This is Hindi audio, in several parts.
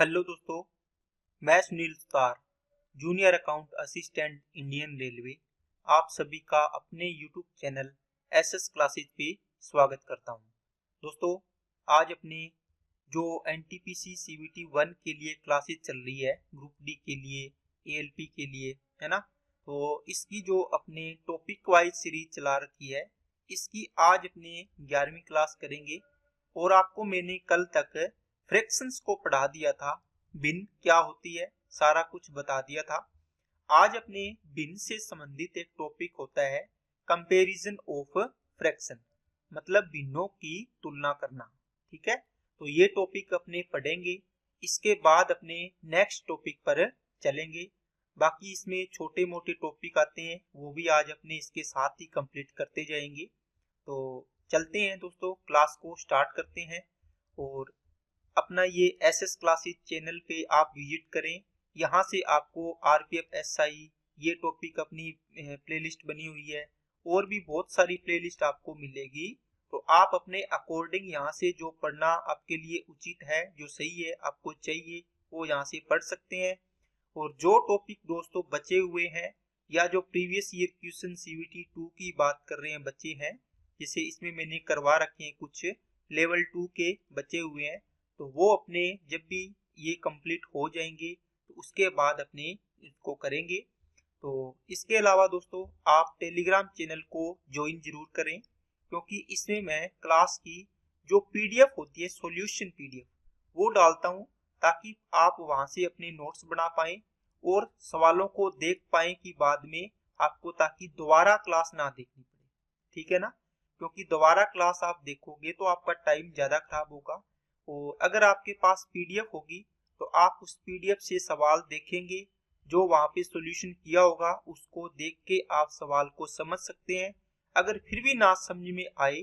हेलो दोस्तों, मैं Sunil Sutar, junior account assistant Indian railway, आप सभी का अपने यूट्यूब चैनल एसएस क्लासेज पे स्वागत करता हूं। दोस्तों, आज अपने जो एनटीपीसी सीवीटी 1 के लिए क्लासेज चल रही है, ग्रुप डी के लिए, एएलपी के लिए, है ना। तो इसकी जो अपने टॉपिक वाइज सीरीज चला रखी है, इसकी आज अपने 11वीं क्लास करेंगे। और आपको मैंने कल तक फ्रैक्शंस को पढ़ा दिया था, भिन्न क्या होती है सारा कुछ बता दिया था। आज अपने भिन्न से संबंधित एक टॉपिक होता है कंपैरिजन ऑफ फ्रैक्शन, मतलब भिन्नों की तुलना करना। ठीक है, तो ये टॉपिक अपने पढ़ेंगे, इसके बाद अपने नेक्स्ट टॉपिक पर चलेंगे। बाकी इसमें छोटे मोटे टॉपिक आते हैं, वो भी आज अपने इसके साथ ही कंप्लीट करते जाएंगे। तो चलते हैं दोस्तों, क्लास को स्टार्ट करते हैं। और अपना ये एसएस क्लासेस चैनल पे आप विजिट करें, यहाँ से आपको आरपीएफ एसआई ये टॉपिक अपनी प्लेलिस्ट बनी हुई है, और भी बहुत सारी प्लेलिस्ट आपको मिलेगी। तो आप अपने अकॉर्डिंग यहाँ से जो पढ़ना आपके लिए उचित है, जो सही है आपको चाहिए, वो यहाँ से पढ़ सकते हैं। और जो टॉपिक दोस्तों बचे हुए हैं, या जो प्रीवियस ईयर क्वेश्चन सीवीटी 2 की बात कर रहे हैं बच्चे हैं, जैसे इसमें मैंने करवा रखे हैं कुछ लेवल 2 के बचे हुए हैं, तो वो अपने जब भी ये कंप्लीट हो जाएंगे तो उसके बाद अपने इसको करेंगे। तो इसके अलावा दोस्तों, आप टेलीग्राम चैनल को ज्वाइन जरूर करें, क्योंकि इसमें मैं क्लास की जो पीडीएफ होती है, सॉल्यूशन पीडीएफ, वो डालता हूँ, ताकि आप वहां से अपने नोट्स बना पाएं और सवालों को देख पाएं कि बाद में आपको, ताकि दोबारा क्लास ना देखनी पड़े। ठीक है ना, क्योंकि दोबारा क्लास आप देखोगे तो आपका टाइम ज्यादा खराब होगा। और अगर आपके पास पीडीएफ होगी तो आप उस पीडीएफ से सवाल देखेंगे, जो वहां पे सॉल्यूशन किया होगा उसको देख के आप सवाल को समझ सकते हैं। अगर फिर भी ना समझ में आए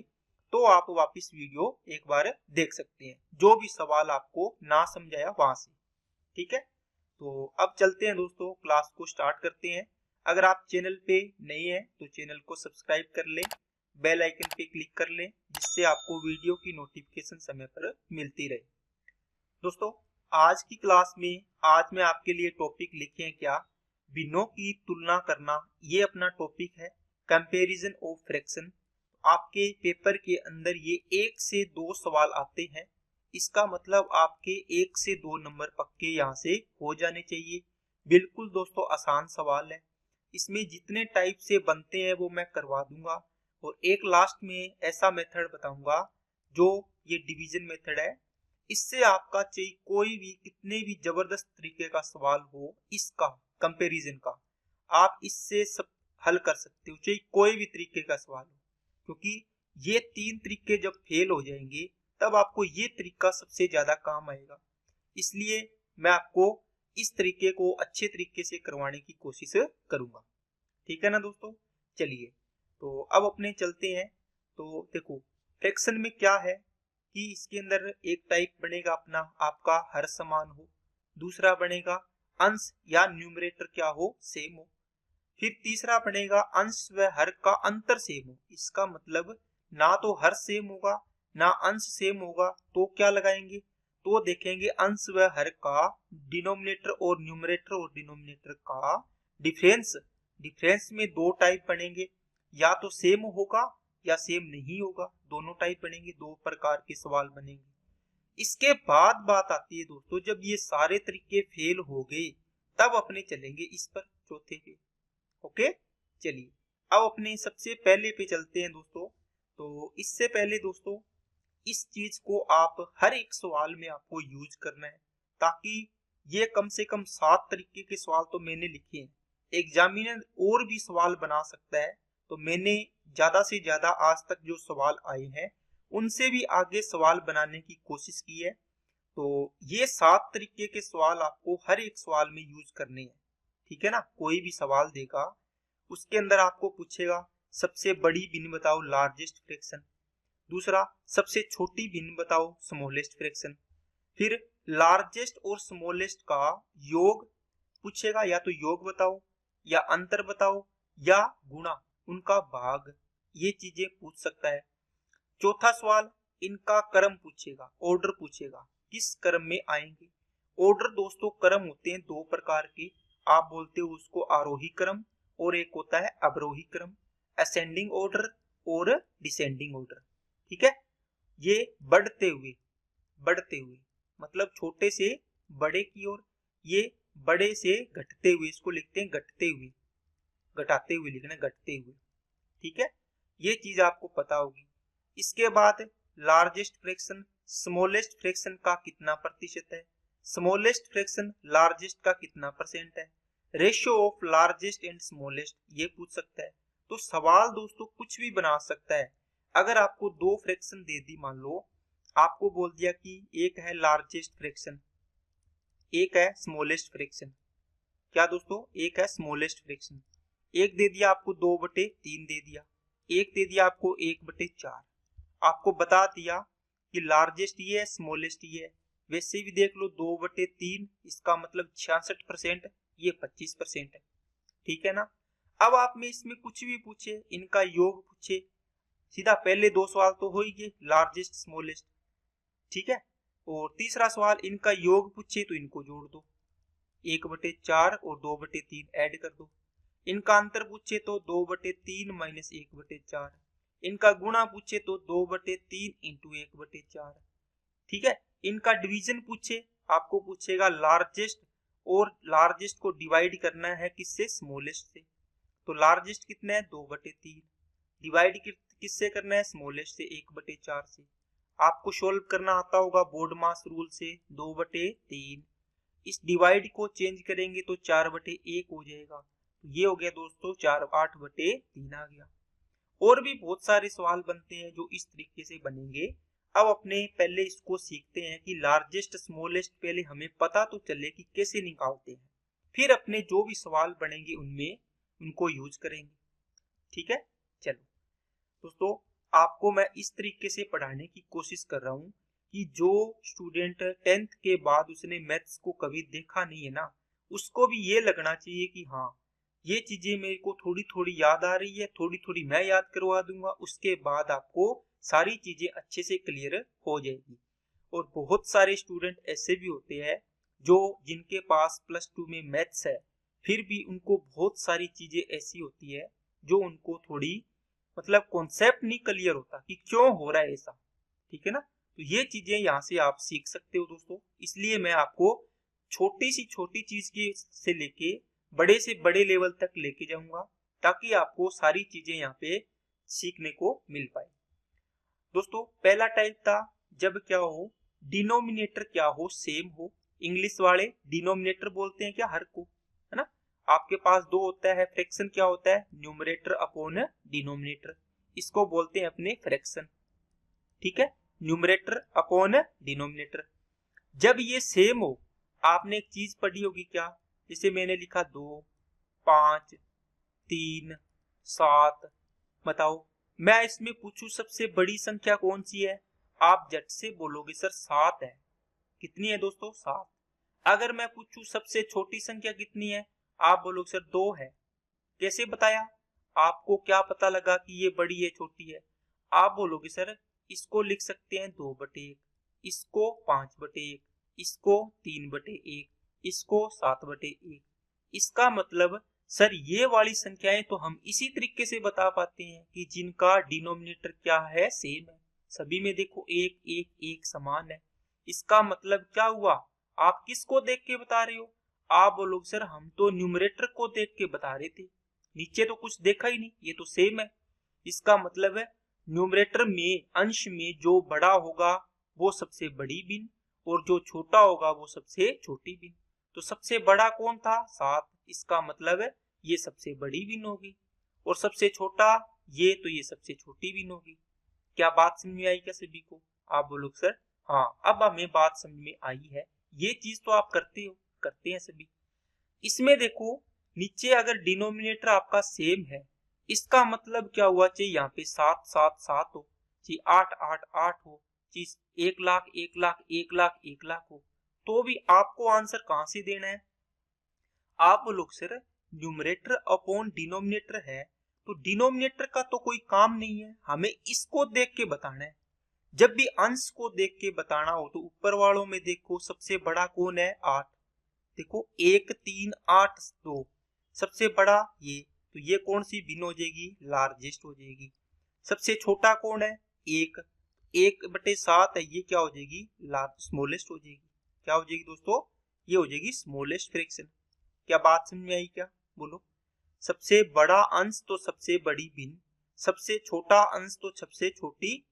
तो आप वापस वीडियो एक बार देख सकते हैं, जो भी सवाल आपको ना समझाया वहां से। ठीक है, तो अब चलते हैं दोस्तों, क्लास को स्टार्ट करते हैं। अगर आप चैनल पे नए हैं तो चैनल को सब्सक्राइब कर लें, बेल आइकन पे क्लिक कर लें, जिससे आपको वीडियो की नोटिफिकेशन समय पर मिलती रहे। दोस्तों, आज की क्लास में आज मैं आपके लिए टॉपिक लिखे हैं क्या, भिन्नों की तुलना करना। ये अपना टॉपिक है, कंपैरिजन ऑफ फ्रैक्शन। आपके पेपर के अंदर ये 1 से 2 सवाल आते हैं, इसका मतलब आपके 1 से 2 नंबर पक्के यहाँ से हो जाने चाहिए। बिल्कुल दोस्तों आसान सवाल है, इसमें जितने टाइप से बनते हैं वो मैं करवा दूंगा। और एक लास्ट में ऐसा मेथड बताऊंगा, जो ये डिवीजन मेथड है, इससे आपका चाहे कोई भी कितने भी जबरदस्त तरीके का सवाल हो, इसका कंपैरिजन का आप इससे सब हल कर सकते हो, चाहे कोई भी तरीके का सवाल हो। क्योंकि ये 3 तरीके जब फेल हो जाएंगे तब आपको ये तरीका सबसे ज्यादा काम आएगा। इसलिए मैं आपको इस तरीके को अच्छे तरीके से करवाने की कोशिश करूंगा। ठीक है ना दोस्तों, चलिए तो अब अपने चलते हैं। तो देखो, फ्रैक्शन में क्या है कि इसके अंदर एक टाइप बनेगा अपना आपका हर समान हो, दूसरा बनेगा अंश या न्यूमरेटर क्या हो, सेम हो। फिर तीसरा बनेगा अंश व हर का अंतर सेम हो। इसका मतलब ना तो हर सेम होगा ना अंश सेम होगा, तो क्या लगाएंगे, तो देखेंगे अंश व हर का डिनोमिनेटर और न्यूमरेटर और डिनोमिनेटर का डिफरेंस। डिफरेंस में 2 टाइप बनेंगे, या तो सेम होगा या सेम नहीं होगा, दोनों टाइप बनेंगे, 2 प्रकार के सवाल बनेंगे। इसके बाद बात आती है दोस्तों, जब ये सारे तरीके फेल हो गए तब अपने चलेंगे इस पर, चौथे पे। ओके, चलिए अब अपने सबसे पहले पे चलते हैं दोस्तों। तो इससे पहले दोस्तों, इस चीज को आप हर एक सवाल में आपको यूज करना है, ताकि ये कम से कम 7 तरीके के सवाल तो मैंने लिखे हैं, एग्जामिनर और भी सवाल बना सकता है। तो मैंने ज्यादा से ज्यादा आज तक जो सवाल आए हैं उनसे भी आगे सवाल बनाने की कोशिश की है। तो ये 7 तरीके के सवाल आपको हर एक सवाल में यूज करने हैं। ठीक है ना, कोई भी सवाल देगा उसके अंदर आपको पूछेगा सबसे बड़ी भिन्न बताओ, लार्जेस्ट फ्रैक्शन। दूसरा, सबसे छोटी भिन्न बताओ, स्मॉलेस्ट फ्रैक्शन। फिर लार्जेस्ट और स्मॉलेस्ट का योग पूछेगा, या तो योग बताओ, या अंतर बताओ, या गुणा, उनका भाग, ये चीजें पूछ सकता है। चौथा सवाल, इनका क्रम पूछेगा, ऑर्डर पूछेगा, किस क्रम में आएंगे। ऑर्डर दोस्तों क्रम होते हैं दो प्रकार के, आप बोलते हो उसको आरोही क्रम और एक होता है अवरोही क्रम, असेंडिंग ऑर्डर और डिसेंडिंग ऑर्डर। ठीक है, ये बढ़ते हुए मतलब छोटे से बड़े की ओर, ये बड़े से घटते हुए, इसको लिखते हैं घटते हुए, घटाते हुए लिखना, घटते हुए। ठीक है, ये चीज आपको पता होगी। इसके बाद लार्जेस्ट फ्रैक्शन, स्मॉलेस्ट फ्रैक्शन का कितना प्रतिशत है, स्मॉलेस्ट फ्रैक्शन लार्जेस्ट का कितना परसेंट है, ratio of largest and smallest ये पूछ सकता है। तो सवाल दोस्तों कुछ भी बना सकता है। अगर आपको दो फ्रैक्शन दे दी, मान लो आपको बोल दिया कि एक है लार्जेस्ट फ्रैक्शन, एक है स्मॉलेस्ट फ्रैक्शन। क्या दोस्तों, एक है स्मॉलेस्ट फ्रैक्शन, एक दे दिया आपको 2/3 दे दिया, एक दे दिया आपको 1/4। आपको बता दिया कि लार्जेस्ट ये है, स्मॉलेस्ट ये है। वैसे भी देख लो 2/3 इसका मतलब 66%, ये 25% है। ठीक है ना। अब आप में इसमें कुछ भी पूछे, इनका योग पूछे, सीधा पहले दो सवाल तो हो ही गए, लार्जेस्ट स्मॉलेस्ट। ठीक है, और तीसरा सवाल इनका योग पूछे तो इनको जोड़ दो, 1/4 और 2/3 ऐड कर दो। इनका अंतर पूछे तो 2/3 माइनस 1/4। इनका गुणा पूछे तो 2/3 इंटू 1/4। ठीक है, इनका डिवीजन पूछे, आपको पूछेगा लार्जेस्ट, और लार्जेस्ट को डिवाइड करना है किससे, स्मॉलेस्ट से। तो लार्जेस्ट कितना है 2/3, डिवाइड किससे करना है, स्मॉलेस्ट से 1/4 से। आपको सोल्व करना आता होगा बोर्ड मास रूल से, 2/3, इस डिवाइड को चेंज करेंगे तो 4/1 हो जाएगा। ये हो गया दोस्तों 8/3 आ गया। और भी बहुत सारे सवाल बनते हैं जो इस तरीके से बनेंगे। अब अपने पहले इसको सीखते हैं कि लार्जेस्ट स्मॉलेस्ट पहले हमें पता तो चले कि कैसे निकालते हैं, फिर अपने जो भी सवाल बनेंगे उनमें उनको यूज करेंगे। ठीक है, चलो दोस्तों, आपको मैं इस तरीके से पढ़ाने की कोशिश कर रहा हूँ कि जो स्टूडेंट 10th के बाद उसने मैथ्स को कभी देखा नहीं है ना, उसको भी ये लगना चाहिए कि हाँ ये चीजें मेरे को थोड़ी थोड़ी याद आ रही है, थोड़ी थोड़ी मैं याद करवा दूंगा, उसके बाद आपको सारी चीजें अच्छे से क्लियर हो जाएगी। और बहुत सारे स्टूडेंट ऐसे भी होते हैं जो जिनके पास +2 में मैथ्स है, फिर भी उनको बहुत सारी चीजें ऐसी होती है जो उनको थोड़ी मतलब कॉन्सेप्ट नहीं क्लियर होता कि क्यों हो रहा है ऐसा। ठीक है ना, तो ये चीजें यहाँ से आप सीख सकते हो दोस्तों। इसलिए मैं आपको छोटी चीज के से लेके बड़े से बड़े लेवल तक लेके जाऊंगा, ताकि आपको सारी चीजें यहाँ पे सीखने को मिल पाए। दोस्तों पहला टाइप था जब क्या हो, डिनोमिनेटर क्या हो, सेम हो। इंग्लिश वाले डिनोमिनेटर बोलते हैं क्या हर को, है ना। आपके पास दो होता है फ्रैक्शन, क्या होता है, न्यूमरेटर अपॉन डिनोमिनेटर, इसको बोलते हैं अपने फ्रैक्शन। ठीक है, न्यूमरेटर अपॉन डिनोमिनेटर। जब ये सेम हो, आपने एक चीज पढ़ी होगी क्या, जैसे मैंने लिखा 2, 5, 3, 7, बताओ मैं इसमें पूछूं सबसे बड़ी संख्या कौन सी है, आप झट से बोलोगे सर 7 है। कितनी है दोस्तों, 7। अगर मैं पूछूं सबसे छोटी संख्या कितनी है, आप बोलोगे सर 2 है। कैसे बताया, आपको क्या पता लगा कि ये बड़ी है छोटी है, आप बोलोगे सर इसको लिख सकते हैं 2/1, इसको 5/1, इसको 3/1, इसको 7/1। इसका मतलब सर ये वाली संख्याएं तो हम इसी तरीके से बता पाते हैं कि जिनका डिनोमिनेटर क्या है, सेम है। सभी में देखो 1 1 1 समान है। इसका मतलब क्या हुआ, आप किसको देख के बता रहे हो, आप बोलोगे सर हम तो न्यूमरेटर को देख के बता रहे थे, नीचे तो कुछ देखा ही नहीं, ये तो सेम है। इसका मतलब है न्यूमरेटर में अंश में जो बड़ा होगा वो सबसे बड़ी बिन, और जो छोटा होगा वो सबसे छोटी बिन। तो सबसे बड़ा कौन था, 7, इसका मतलब है ये सबसे बड़ी बिन होगी, और सबसे छोटा ये, तो ये सबसे छोटी बिन होगी। क्या बात समझ में आई क्या सभी को, आप बोलो सर हाँ अब हमें बात समझ में आई है। ये चीज तो आप करते हैं सभी। इसमें देखो नीचे अगर डिनोमिनेटर आपका सेम है, इसका मतलब क्या हुआ, चाहिए यहाँ पे 7 7 7 हो, चाहिए 8 8 8 हो, चाहिए 1 लाख 1 लाख 1 लाख 1 लाख हो, तो भी आपको आंसर कहां से देना है, आप लोग सर न्यूमरेटर अपॉन डिनोमिनेटर है, तो डिनोमिनेटर का तो कोई काम नहीं है, हमें इसको देख के बताना है। जब भी अंश को देख के बताना हो तो ऊपर वालों में देखो सबसे बड़ा कौन है 8, देखो 1 3 8 2, सबसे बड़ा ये, तो ये कौन सी भिन्न हो जाएगी, लार्जेस्ट हो जाएगी। सबसे छोटा कौन है 1, 1/7 है, ये क्या हो जाएगी, स्मॉलेस्ट हो जाएगी। क्या हो जाएगी दोस्तों, ये हो जाएगी स्मॉलेस्ट फ्रैक्शन। क्या बात समझ में आई क्या, बोलो। सबसे बड़ा अंश तो सबसे बड़ी भिन्न, सबसे छोटा अंश तो सबसे छोटी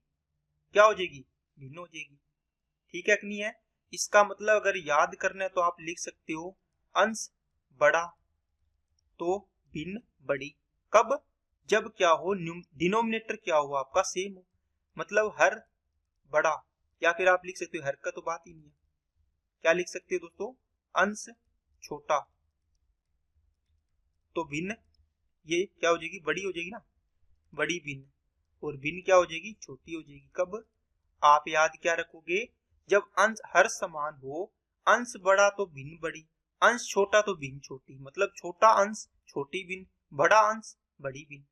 क्या हो जाएगी, भिन्न हो जाएगी। ठीक है कि नहीं है। इसका मतलब अगर याद करना है तो आप लिख सकते हो अंश बड़ा तो भिन्न बड़ी। कब, जब क्या हो, डिनोमिनेटर क्या हो आपका सेम हो, मतलब हर बड़ा, या फिर आप लिख सकते हो हर का तो बात ही नहीं है, क्या लिख सकते हो दोस्तों, अंश छोटा तो भिन्न, ये क्या हो जाएगी, बड़ी हो जाएगी ना, बड़ी भिन्न, और भिन्न क्या हो जाएगी, छोटी हो जाएगी। कब, आप याद क्या रखोगे, जब अंश हर समान हो, अंश बड़ा तो भिन्न बड़ी, अंश छोटा तो भिन्न छोटी, मतलब छोटा अंश छोटी भिन्न, बड़ा अंश बड़ी भिन्न,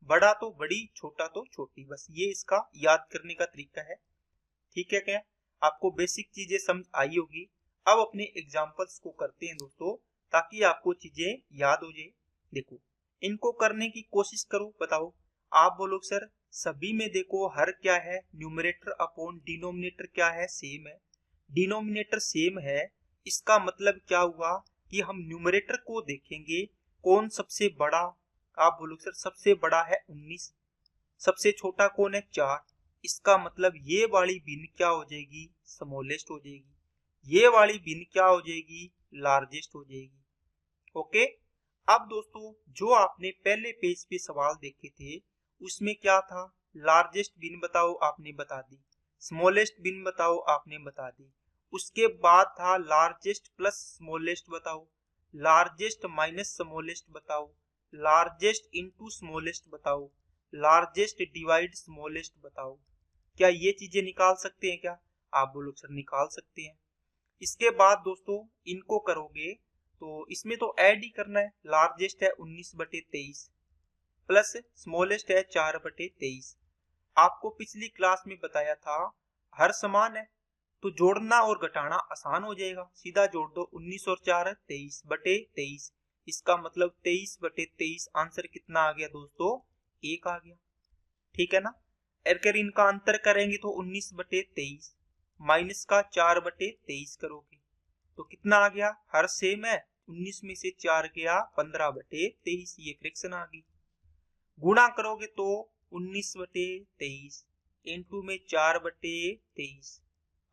बड़ा तो बड़ी, छोटा तो छोटी। बस ये इसका याद करने का तरीका है। ठीक है क्या, आपको बेसिक चीजें समझ आई होगी। अब अपने एग्जांपल्स को करते हैं दोस्तों, ताकि आपको चीजें याद हो जाए। देखो, इनको करने की कोशिश करो, बताओ। आप बोलो सर सभी में देखो हर क्या है, न्यूमरेटर अपॉन डिनोमिनेटर क्या है, सेम है। डिनोमिनेटर सेम है, इसका मतलब क्या हुआ कि हम न्यूमरेटर को देखेंगे कौन सबसे बड़ा। आप बोलो सर सबसे बड़ा है 19, सबसे छोटा कौन है 4, इसका मतलब ये वाली भिन्न क्या हो जाएगी, स्मॉलेस्ट हो जाएगी, ये वाली भिन्न क्या हो जाएगी, लार्जेस्ट हो जाएगी। ओके। अब दोस्तों जो आपने पहले पेज पे सवाल देखे थे उसमें क्या था, लार्जेस्ट भिन्न बताओ, आपने बता दी, स्मॉलेस्ट भिन्न बताओ, आपने बता दी। उसके बाद था लार्जेस्ट प्लस स्मॉलेस्ट बताओ, लार्जेस्ट माइनस स्मॉलेस्ट बताओ, लार्जेस्ट इनटू स्मॉलेस्ट बताओ, लार्जेस्ट डिवाइड स्मॉलेस्ट बताओ। क्या ये चीजें निकाल सकते हैं क्या, आप बोलो सर निकाल सकते हैं। इसके बाद दोस्तों इनको करोगे तो इसमें तो ऐड ही करना है, लार्जेस्ट है 19/23 प्लस स्मॉलेस्ट है 4/23। आपको पिछली क्लास में बताया था हर समान है तो जोड़ना और घटाना आसान हो जाएगा, सीधा जोड़ दो, 19 और 4 23/23, इसका मतलब 23/23 आंसर कितना आ गया दोस्तों, 1 आ गया। ठीक है ना। अगर इनका अंतर करेंगे तो 19/23 माइनस का 4/23 करोगे तो कितना आ गया, हर सेम है, 19 में से 4 गया 15/23, ये फ्रैक्शन आ गई। गुणा करोगे तो 19/23 इंटू में 4/23,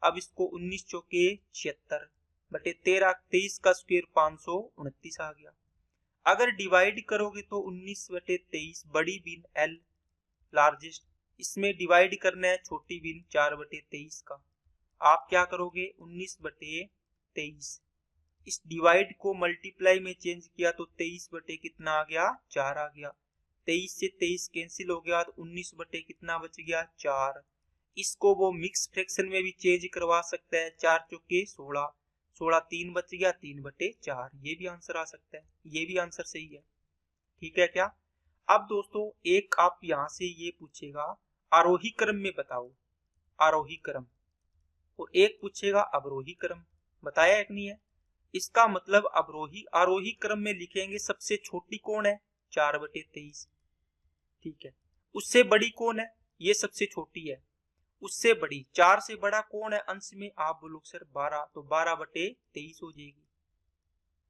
अब इसको 19 चौके 76/13, का स्क्वायर 529 आ गया। अगर डिवाइड करोगे तो 19/23 बड़ी भिन्न एल लार्जेस्ट, इसमें डिवाइड करना है छोटी भिन्न 4/23 का। आप क्या करोगे 19/23, इस डिवाइड को मल्टीप्लाई में चेंज किया तो 23 बटे कितना आ गया, 4 आ गया। 23 से 23 कैंसिल हो गया तो 19 बटे कितना बच गया, 4। इसको वो मिक्स फ्रैक्शन में भी चेंज करवा सकता है, 4 चौके 16, 16 3 बच गया, 3/4, ये भी आंसर आ सकता है, ये भी आंसर सही है। ठीक है क्या। अब दोस्तों एक आप यहां से ये पूछेगा आरोही क्रम में बताओ, आरोही क्रम, और एक पूछेगा अवरोही क्रम, बताया एक नहीं है। इसका मतलब अवरोही आरोही क्रम में लिखेंगे सबसे छोटी कौन है, 4/23। ठीक है, उससे बड़ी कौन है, ये सबसे छोटी है, उससे बड़ी 4 से बड़ा कौन है अंश में, आप बोलो सर 12, तो 12/23 हो जाएगी।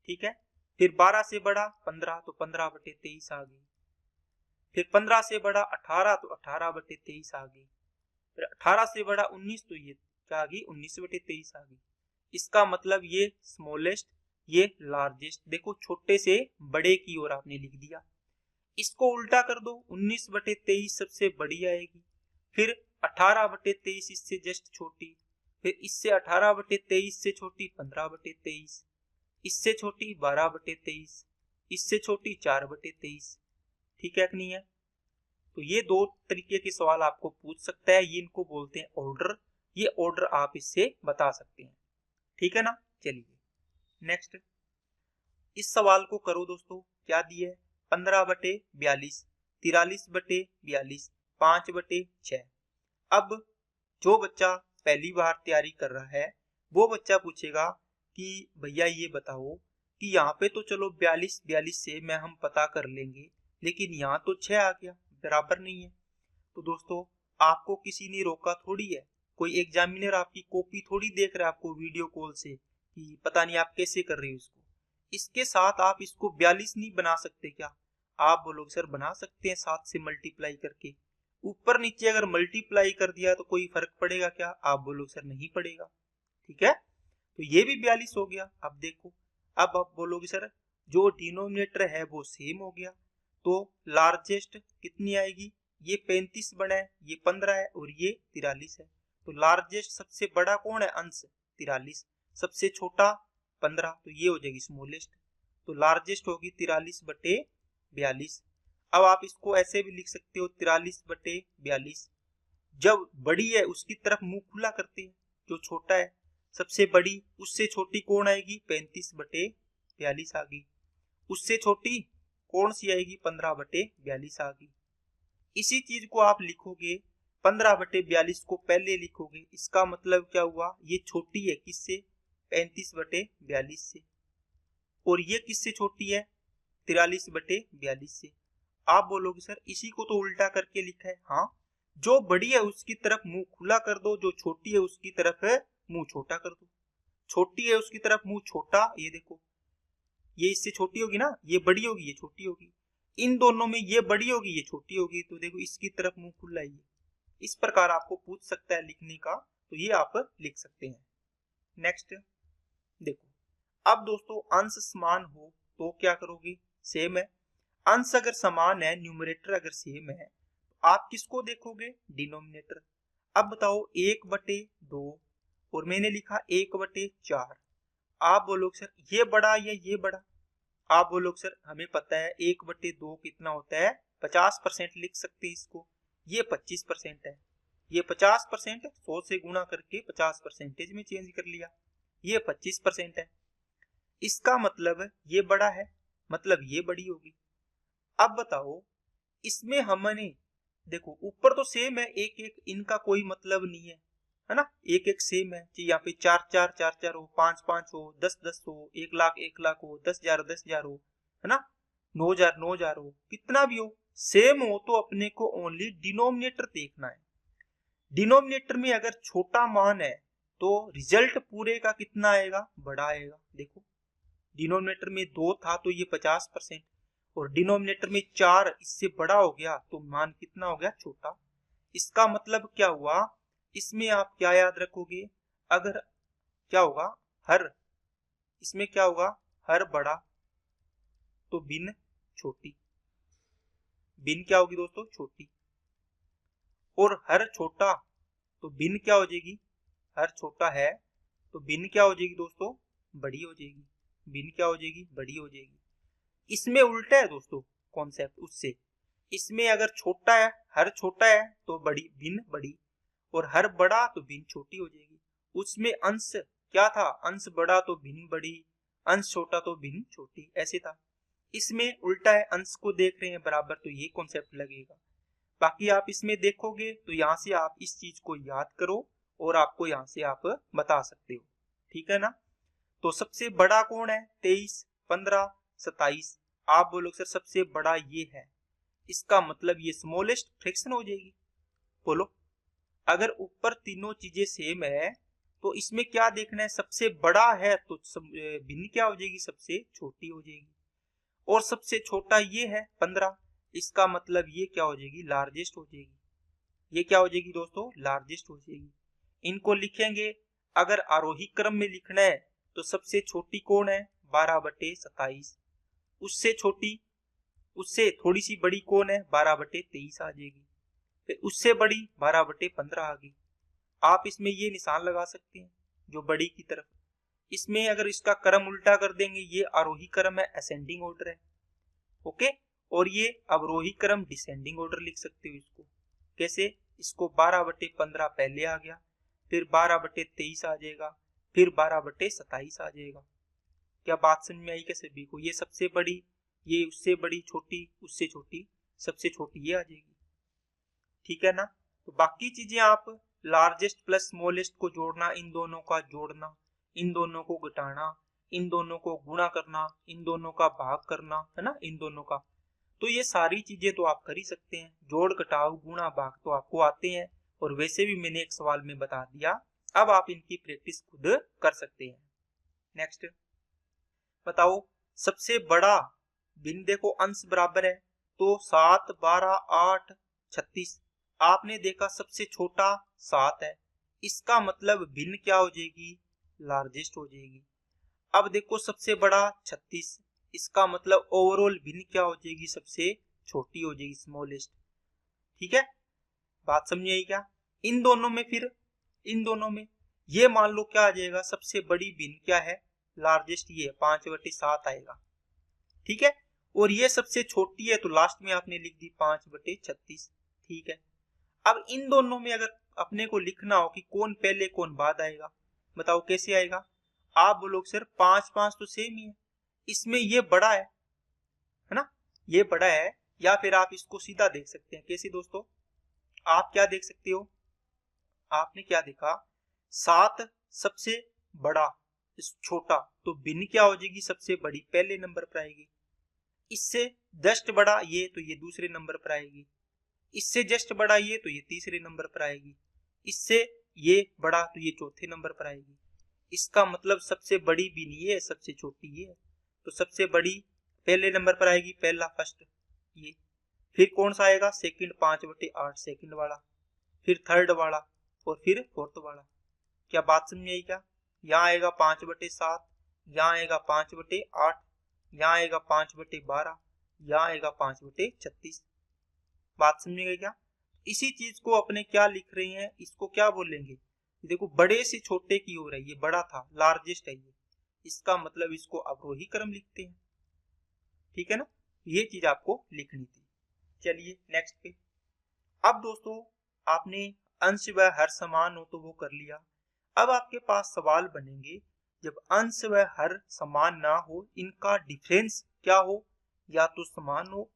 ठीक है, फिर 12 से बड़ा 15 तो 15/23 आ गई, फिर 15 से बड़ा 18 तो 18/23 आ गई, फिर 18 से बड़ा 19 तो ये क्या आ गई, 19/23 आ गई। इसका मतलब ये स्मॉलेस्ट ये लार्जेस्ट, देखो छोटे से बड़े की ओर आपने लिख दिया। इसको उल्टा कर दो, 19/23 सबसे बड़ी आएगी, फिर 18/23 इससे जस्ट छोटी, फिर इससे 18/23 से छोटी 15/23, इससे छोटी 12/23, इससे छोटी 4/23। ठीक है कि नहीं है। तो ये दो तरीके के सवाल आपको पूछ सकता है, ये इनको बोलते हैं ऑर्डर, ये ऑर्डर आप इससे बता सकते हैं। ठीक है ना। चलिए नेक्स्ट इस सवाल को करो दोस्तों, क्या दिया है, 15/42, 43/42, 5/6। अब जो बच्चा पहली बार तैयारी कर रहा है वो बच्चा पूछेगा कि भैया ये बताओ कि यहाँ पे तो चलो 42 से मैं हम पता कर लेंगे, लेकिन यहाँ तो 6 आ गया, बराबर नहीं है। तो दोस्तों आपको किसी ने रोका थोड़ी है, कोई एग्जामिनर आपकी कॉपी थोड़ी देख रहा है आपको वीडियो कॉल से कि पता नहीं आप कैसे कर रहे हो इसको। इसके साथ आप इसको 42 नहीं बना सकते क्या? आप बोलोगे सर बना सकते हैं 7 से मल्टीप्लाई करके। ऊपर नीचे अगर मल्टीप्लाई कर दिया तो कोई फर्क पड़ेगा क्या? आप बोलोगे सर नहीं पड़ेगा। ठीक है, तो ये भी 42 हो गया। अब देखो, अब आप बोलोगे सर जो डिनोमिनेटर है वो सेम हो गया, तो लार्जेस्ट कितनी आएगी? ये 35 बना है, ये 15 है और ये 43 है। तो लार्जेस्ट सबसे बड़ा कौन है? अंश 43, सबसे छोटा 15, तो ये हो जाएगी स्मॉलेस्ट। तो लार्जेस्ट होगी 43/42। अब आप इसको ऐसे भी लिख सकते हो 43/42। जब बड़ी है उसकी तरफ मुंह खुला करते हैं, जो छोटा है सबसे बड़ी उससे छोटी कौन आएगी? 35/42 आ गई। उससे छोटी कौन सी आएगी? 15/42 आ गई। इसी चीज को आप लिखोगे 15/42 को पहले लिखोगे, इसका मतलब क्या हुआ? ये छोटी है किससे? 35/42 से। और ये किससे छोटी है? 43/42 से। आप बोलोगे सर इसी को तो उल्टा करके लिखा है। हाँ, जो बड़ी है उसकी तरफ मुंह खुला कर दो, जो छोटी है उसकी तरफ मुंह छोटा कर दो। छोटी है उसकी तरफ मुंह छोटा, ये देखो ये इससे छोटी होगी ना, ये बड़ी होगी ये छोटी होगी। इन दोनों में ये बड़ी होगी ये छोटी होगी, तो देखो इसकी तरफ मुंह खुला है। इस प्रकार आपको पूछ सकता है लिखने का, तो ये आप लिख सकते हैं। नेक्स्ट देखो, अब दोस्तों अंश समान हो तो क्या करोगे? सेम है। अंश अगर समान है, न्यूमरेटर अगर सेम है, तो आप किसको देखोगे? डिनोमिनेटर। अब बताओ 1/2 और मैंने लिखा 1/4। आप बोलोगे सर ये बड़ा या ये बड़ा? आप बोलोगे सर हमें पता है 1/2 कितना होता है? 50% लिख सकते हैं इसको। ये 25% है, ये 50% 100 से गुणा करके 50% में चेंज कर लिया, ये 25% है। इसका मतलब ये बड़ा है, मतलब ये बड़ी होगी। अब बताओ इसमें हमने देखो ऊपर तो सेम है, एक एक इनका कोई मतलब नहीं है ना, एक एक सेम है। चाहे यहाँ पे 4 4 हो, 5 5 हो, 10 10 हो, 1 लाख 1 लाख हो, 10,000 10,000 हो, है ना, 9,000 9,000 हो, कितना भी हो, सेम हो तो अपने को ओनली डिनोमिनेटर देखना है। डिनोमिनेटर में अगर छोटा मान है तो रिजल्ट पूरे का कितना आएगा? बड़ा आएगा। देखो डिनोमिनेटर में 2 था तो ये 50%, और डिनोमिनेटर में 4 इससे बड़ा हो गया तो मान कितना हो गया? छोटा। इसका मतलब क्या हुआ? इसमें आप क्या याद रखोगे? अगर क्या होगा? हर इसमें क्या होगा? हर बड़ा तो भिन्न छोटी। भिन्न क्या होगी दोस्तों? छोटी। और हर छोटा तो भिन्न क्या हो जाएगी? हर छोटा है तो भिन्न क्या हो जाएगी दोस्तों? बड़ी हो जाएगी। भिन्न क्या हो जाएगी? बड़ी हो जाएगी। इसमें उल्टा है दोस्तों कॉन्सेप्ट उससे। इसमें अगर छोटा है, हर छोटा है तो बड़ी भिन्न बड़ी, और हर बड़ा तो भिन्न छोटी हो जाएगी। उसमें अंश क्या था? अंश बड़ा तो भिन्न बड़ी, अंश छोटा तो भिन्न छोटी, ऐसे था। इसमें उल्टा है, अंश को देख रहे हैं बराबर, तो ये कॉन्सेप्ट लगेगा। बाकी आप इसमें देखोगे तो यहाँ से आप इस चीज को याद करो और आपको यहाँ से आप बता सकते हो। ठीक है ना? तो सबसे बड़ा कौन है? 23 15 27। आप बोलोगे सर सबसे बड़ा ये है, इसका मतलब ये स्मॉलेस्ट फ्रैक्शन हो जाएगी। बोलो अगर ऊपर तीनों चीजें सेम है तो इसमें क्या देखना है? सबसे बड़ा है तो भिन्न क्या हो जाएगी? सबसे छोटी हो जाएगी। और सबसे छोटा ये है 15, इसका मतलब ये क्या हो जाएगी? लार्जेस्ट हो जाएगी। ये क्या हो जाएगी दोस्तों? लार्जेस्ट हो जाएगी। इनको लिखेंगे, अगर आरोही क्रम में लिखना है तो सबसे छोटी कौन है? 12/27। उससे छोटी, उससे थोड़ी सी बड़ी कौन है? 12/23 आ जाएगी। फिर उससे बड़ी 12/15 आ गई। आप इसमें ये निशान लगा सकते हैं जो बड़ी की तरफ। इसमें अगर इसका क्रम उल्टा कर देंगे, ये आरोही क्रम है, असेंडिंग ऑर्डर है, ओके, और ये अवरोही क्रम डिसेंडिंग ऑर्डर लिख सकते हो। इसको कैसे? इसको 12/15 पहले आ गया, फिर 12/23 आ जाएगा, फिर 12/27 आ जाएगा। क्या बात समझ में आई? कैसे भी को ये सबसे बड़ी, ये उससे बड़ी, छोटी उससे छोटी, सबसे छोटी ये आ जाएगी। ठीक है ना? तो बाकी चीजें आप लार्जेस्ट प्लस स्मॉलेस्ट को जोड़ना, इन दोनों का जोड़ना, इन दोनों को घटाना, इन दोनों को गुणा करना, इन दोनों का भाग करना, है ना, इन दोनों का। तो ये सारी चीजें तो आप कर ही सकते हैं, जोड़ घटाव गुणा भाग तो आपको आते हैं, और वैसे भी मैंने एक सवाल में बता दिया। अब आप इनकी प्रैक्टिस खुद कर सकते हैं। नेक्स्ट बताओ, सबसे बड़ा भिन्न देखो अंश बराबर है, तो 7, 12, 8, 36। आपने देखा सबसे छोटा 7 है, इसका मतलब भिन्न क्या हो जाएगी, लार्जेस्ट हो जाएगी। अब देखो सबसे बड़ा 36, इसका मतलब ओवरऑल भिन्न क्या हो जाएगी, सबसे छोटी हो जाएगी, स्मॉलेस्ट। ठीक है, बात समझ आई क्या। इन दोनों में फिर इन दोनों में ये मान लो क्या आ जाएगा, सबसे बड़ी भिन्न क्या है, लार्जेस्ट, ये 5/7 आएगा। ठीक है, और ये सबसे छोटी है तो लास्ट में आपने लिख दी 5/36। ठीक है, अब इन दोनों में अगर अपने को लिखना हो कि कौन पहले कौन बाद आएगा, बताओ कैसे आएगा। आप बोलोगे सर 5 5 तो सेम ही है, इसमें ये बड़ा है ना, ये बड़ा है। या फिर आप इसको सीधा देख सकते हैं, कैसे दोस्तों, आप क्या देख सकते हो, आपने क्या देखा, 7 सबसे बड़ा, छोटा, तो भिन्न क्या हो जाएगी, सबसे बड़ी पहले नंबर पर आएगी। इससे जस्ट बड़ा ये, तो ये दूसरे नंबर पर आएगी। इससे जस्ट बड़ा ये, तो ये तीसरे नंबर पर आएगी। इससे ये बड़ा, तो ये चौथे नंबर पर आएगी। इसका मतलब सबसे बड़ी भी नहीं है, सबसे छोटी ये है, तो सबसे बड़ी पहले नंबर पर आएगी, पहला फर्स्ट ये। फिर कौन सा आएगा, सेकंड, 5/8 सेकंड वाला, फिर थर्ड वाला, और फिर फोर्थ वाला। क्या बात समझ आई क्या। यहाँ आएगा 5/7, यहाँ आएगा 5/8, यहाँ आएगा 5/12, यहाँ आएगा 5/36। बात समझ गए क्या। इसी चीज को अपने क्या लिख रहे हैं, इसको क्या बोलेंगे, देखो बड़े से छोटे की ओर है, ये बड़ा था, लार्जेस्ट है ये, इसका मतलब इसको अवरोही क्रम लिखते हैं। ठीक है ना, ये चीज आपको लिखनी थी। चलिए नेक्स्ट पे। अब दोस्तों आपने अंश व हर समान हो तो वो कर लिया। अब आपके पास सवाल बनेंगे, जब अंश व हर समान ना हो, इनका डिफरेंस क्या हो, या तो समान हो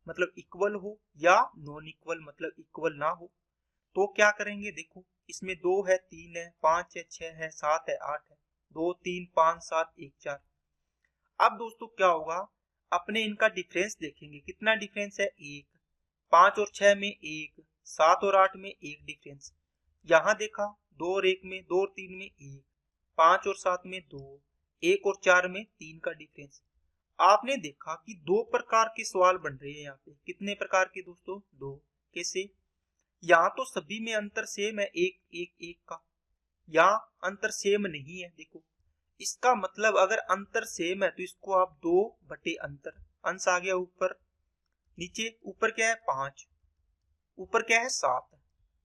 मतलब इक्वल हो, या नॉन इक्वल मतलब इक्वल ना हो, तो क्या करेंगे। देखो इसमें 2 है, 3 है, 5 है, 6 है, 7 है, 8 है, 2 3 5 7 1 4। अब दोस्तों क्या होगा, अपने इनका डिफरेंस देखेंगे, कितना डिफरेंस है, 1। 5 और 6 में 1, 7 और 8 में 1 डिफरेंस। यहाँ देखा 2 और 1 में, 2 और 3 में 1, 5 और 7 में 2, 1 और 4 में 3 का डिफरेंस। आपने देखा कि 2 प्रकार के सवाल बन रहे हैं यहाँ पे। कितने प्रकार के दोस्तों, 2। कैसे, यहाँ तो सभी में अंतर सेम है, 1 1 1 का। यहाँ अंतर सेम नहीं है, देखो इसका मतलब अगर अंतर सेम है तो इसको आप 2 बटे अंतर, अंश आ गया ऊपर, नीचे ऊपर क्या है 5, ऊपर क्या है 7,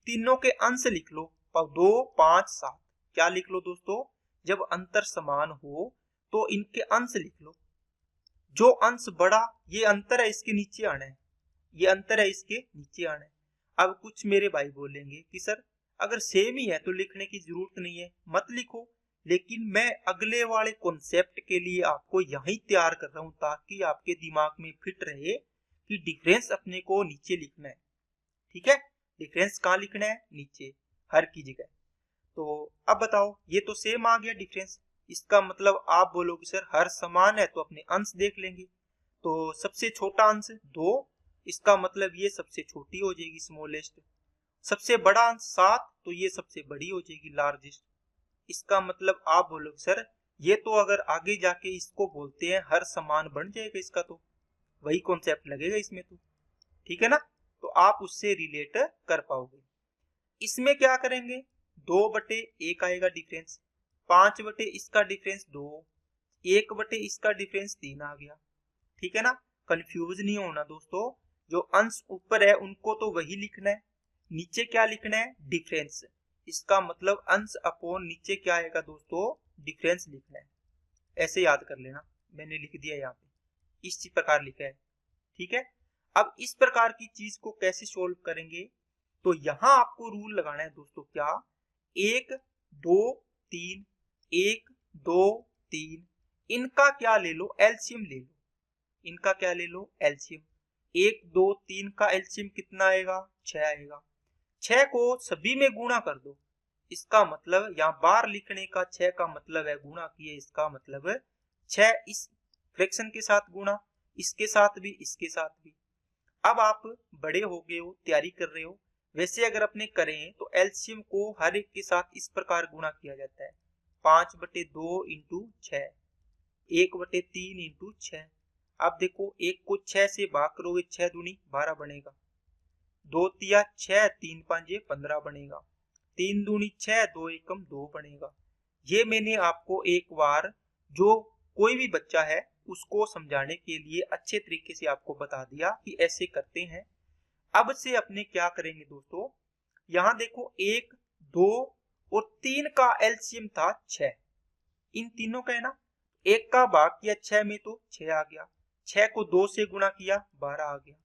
तीनों के अंश लिख लो, 2 5 7। क्या लिख लो दोस्तों, जब अंतर समान हो तो इनके अंश लिख लो। जो अंश बड़ा, ये अंतर है इसके नीचे आना है, ये अंतर है इसके नीचे आना है। अब कुछ मेरे भाई बोलेंगे कि सर अगर सेम ही है तो लिखने की जरूरत नहीं है, मत लिखो। लेकिन मैं अगले वाले कॉन्सेप्ट के लिए आपको यही तैयार कर रहा हूं, ताकि आपके दिमाग में फिट रहे कि डिफरेंस अपने को नीचे लिखना है। ठीक है, डिफरेंस कहाँ लिखना है, नीचे, हर की जगह। तो अब बताओ, ये तो सेम आ गया डिफरेंस, इसका मतलब आप बोलोगे सर हर समान है तो अपने अंश देख लेंगे। तो सबसे छोटा अंश 2, इसका मतलब ये सबसे छोटी हो जाएगी, स्मॉलेस्ट। सबसे बड़ा अंश 7, तो ये सबसे बड़ी हो जाएगी, लार्जेस्ट। इसका मतलब आप बोलोगे सर ये तो अगर आगे जाके इसको बोलते हैं हर समान बन जाएगा, इसका तो वही कॉन्सेप्ट लगेगा इसमें तो। ठीक है ना, तो आप उससे रिलेट कर पाओगे। इसमें क्या करेंगे, 2/1 आएगा डिफरेंस, 5 बटे इसका डिफरेंस 2, 1 बटे इसका डिफरेंस 3 आ गया। ठीक है ना, कंफ्यूज नहीं होना दोस्तों, जो अंश ऊपर है उनको तो वही लिखना है, नीचे क्या लिखना है, डिफरेंस। इसका मतलब अंश अपॉन नीचे क्या आएगा दोस्तों, डिफरेंस लिखना है। ऐसे याद कर लेना, मैंने लिख दिया यहाँ पे, इस प्रकार लिखा है। ठीक है, अब इस प्रकार की चीज को कैसे सोल्व करेंगे, तो यहां आपको रूल लगाना है दोस्तों, क्या, 1 2 3, 1 2 3, इनका क्या ले लो, एलसीएम ले लो। इनका क्या ले लो, एलसीएम। 1 2 3 का एलसीएम कितना आएगा, 6 आएगा। 6 को सभी में गुणा कर दो। इसका मतलब यहाँ बार लिखने का 6 का मतलब है गुणा किए, इसका मतलब 6 इस फ्रैक्शन के साथ गुणा, इसके साथ भी, इसके साथ भी। अब आप बड़े हो गए हो, तैयारी कर रहे हो, वैसे अगर अपने करें तो एलसीएम को हर एक के साथ इस प्रकार गुणा किया जाता है, 5/2 इंटू 6, 1/3 इंटू 6। अब देखो एक को 6 से भाग करोगे, 6 दूनी 12 बनेगा, 2 तिया 6, 3 5 15 बनेगा, 3 दूनी 6, 2 एकम 2 बनेगा। ये मैंने आपको एक बार जो कोई भी बच्चा है उसको समझाने के लिए अच्छे तरीके से आपको बता दिया कि ऐसे करते हैं। अब से अपने क्या करेंगे दोस्तों, यहाँ देखो 1, 2 और 3 का एलसीएम था 6, इन तीनों का है ना, 1 का भाग किया 6 में तो 6 आ गया, 6 को 2 से गुणा किया 12 आ गया,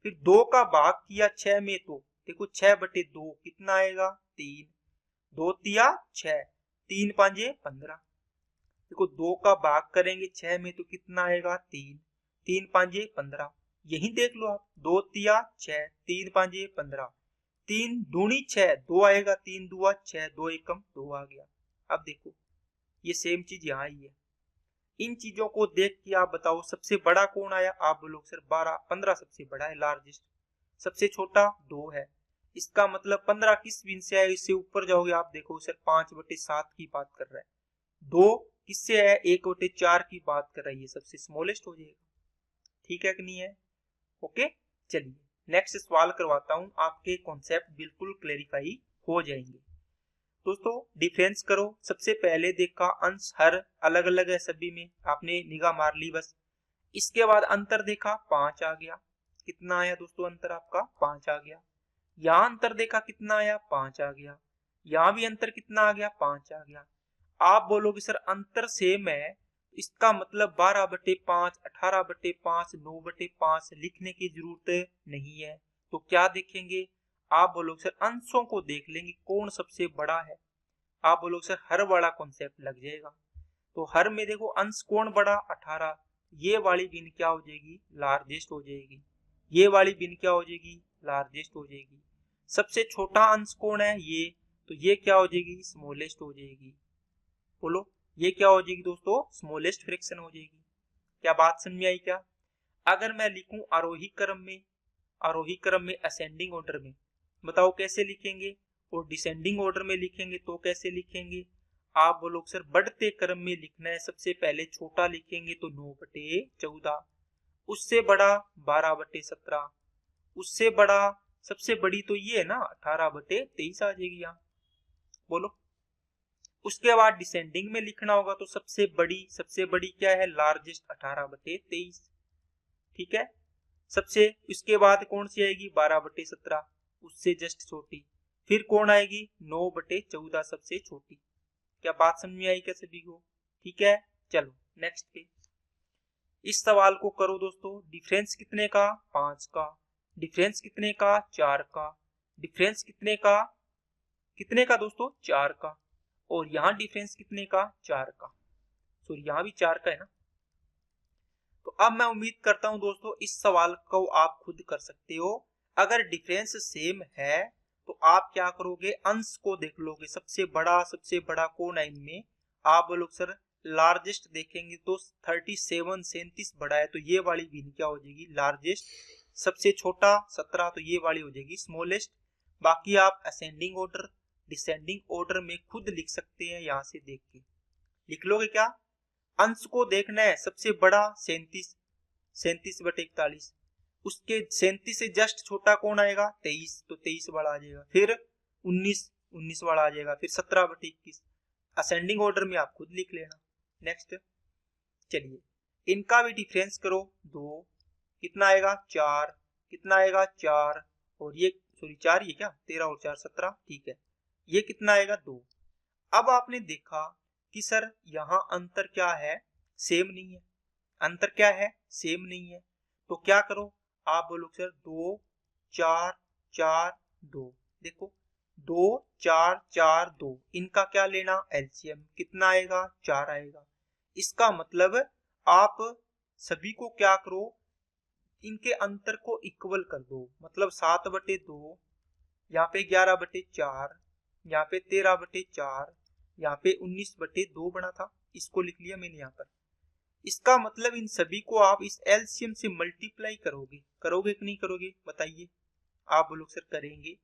फिर 2 का भाग किया 6 में तो देखो 6/2 कितना आएगा 3, 2 तिया 6, 3 5 15। देखो 2 का भाग करेंगे 6 में तो कितना आएगा 3, 3 5 15। यही देख लो आप, 2 तिया 6, 3 5 15, 3 दूनी 6, 2 आएगा, 3 दुआ 6, 2 एकम 2 आ गया। अब देखो ये सेम चीज यहाँ ही है। इन चीजों को देख के आप बताओ सबसे बड़ा कौन आया, आप बोलोगे सर 12 15 सबसे बड़ा है, लार्जेस्ट। सबसे छोटा 2 है, इसका मतलब 15 किस बिन से आया, इससे ऊपर जाओगे आप देखो सर 5/7 की बात कर रहा है, 2 किससे है 1/4 की बात कर रही है, सबसे स्मॉलेस्ट हो जाएगा। ठीक है कि नहीं है? ओके, चलिए नेक्स्ट सवाल करवाता हूं, आपके कॉन्सेप्ट बिल्कुल क्लेरिफाई हो जाएंगे। दोस्तों डिफरेंस करो, सबसे पहले देखा अंश हर अलग अलग है सभी में, आपने निगाह मार ली बस। इसके बाद अंतर देखा 5 आ गया, कितना आया दोस्तों अंतर आपका 5 आ गया। यहाँ अंतर देखा कितना आया 5 आ गया, यहाँ भी अंतर कितना आ गया 5 आ गया। आप बोलोगे सर अंतर सेम है, इसका मतलब 12/5, 18/5, 9/5 लिखने की जरूरत नहीं है। तो क्या देखेंगे, आप बोलोगे सर अंशों को देख लेंगे कौन सबसे बड़ा है। आप बोलोगे सर हर वाला कॉन्सेप्ट लग जाएगा, तो हर में देखो अंश कौन बड़ा 18, ये वाली बिन क्या हो जाएगी लार्जेस्ट हो जाएगी, ये वाली बिन क्या हो जाएगी लार्जेस्ट हो जाएगी। सबसे छोटा अंश कौन है ये, तो ये क्या हो जाएगी स्मॉलेस्ट हो जाएगी। बोलो ये क्या हो जाएगी दोस्तों स्मॉलेस्ट फ्रैक्शन हो जाएगी। क्या बात समझ में आई क्या? अगर मैं लिखूं आरोही क्रम में असेंडिंग ऑर्डर में, बताओ कैसे लिखेंगे, और डिसेंडिंग ऑर्डर में लिखेंगे तो कैसे लिखेंगे। आप बोलो सर बढ़ते क्रम में लिखना है, सबसे पहले छोटा लिखेंगे तो 9/14, उससे बड़ा 12/17, उससे बड़ा सबसे बड़ी तो ये है ना 18/23 आ जाएगी यहाँ। बोलो उसके बाद डिसेंडिंग में लिखना होगा तो सबसे बड़ी क्या है लार्जेस्ट 18/23, ठीक है। सबसे इसके बाद कौन सी आएगी 12/17, उससे जस्ट छोटी, फिर कौन आएगी 9/14 सबसे छोटी। क्या बात समझ में आई क्या सभी को? ठीक है, चलो नेक्स्ट पे इस सवाल को करो दोस्तों। डिफरेंस कितने का 5 का, डिफरेंस कितने का 4 का, डिफरेंस कितने का दोस्तों 4 का, और यहाँ डिफरेंस कितने का 4 का, सॉरी यहाँ भी 4 का है ना। तो अब मैं उम्मीद करता हूं दोस्तों इस सवाल को आप खुद कर सकते हो। अगर डिफरेंस सेम है तो आप क्या करोगे अंश को देख लोगे, सबसे बड़ा कौन है इनमें। आप बोलोगे सर लार्जेस्ट देखेंगे तो 37 बड़ा है, तो ये वाली भी क्या हो जाएगी लार्जेस्ट। सबसे छोटा 17, तो ये वाली हो जाएगी स्मॉलेस्ट। बाकी आप असेंडिंग ऑर्डर डिसेंडिंग ऑर्डर में खुद लिख सकते हैं, यहां से देख के लिख लोगे। क्या अंश को देखना है, सबसे बड़ा 37/41, उसके 37 से जस्ट छोटा कौन आएगा 23, तो 23 बड़ा आ जाएगा, फिर 19 बड़ा आ जाएगा, फिर 17/21। असेंडिंग ऑर्डर में आप खुद लिख लेना। नेक्स्ट चलिए इनका भी डिफरेंस करो 2, कितना आएगा 4, कितना आएगा 4, और ये सॉरी 4 ये क्या 13 और 4 17, ठीक है, ये कितना आएगा 2। अब आपने देखा कि सर यहाँ अंतर क्या है सेम नहीं है, अंतर क्या है सेम नहीं है, तो क्या करो आप बोलो सर 2 4 4 2, देखो 2 4 4 2, इनका क्या लेना एलसीएम, कितना आएगा 4 आएगा। इसका मतलब आप सभी को क्या करो इनके अंतर को इक्वल कर दो, मतलब 7/2 यहाँ पे 11/4, यहाँ पे 13/4, यहाँ पे 19/2 बना था, इसको लिख लिया मैंने यहाँ पर। इसका मतलब इन सभी को आप इस एलसीएम से मल्टीप्लाई करोगे, करोगे कि नहीं करोगे बताइए। आप बोलो सर करेंगे।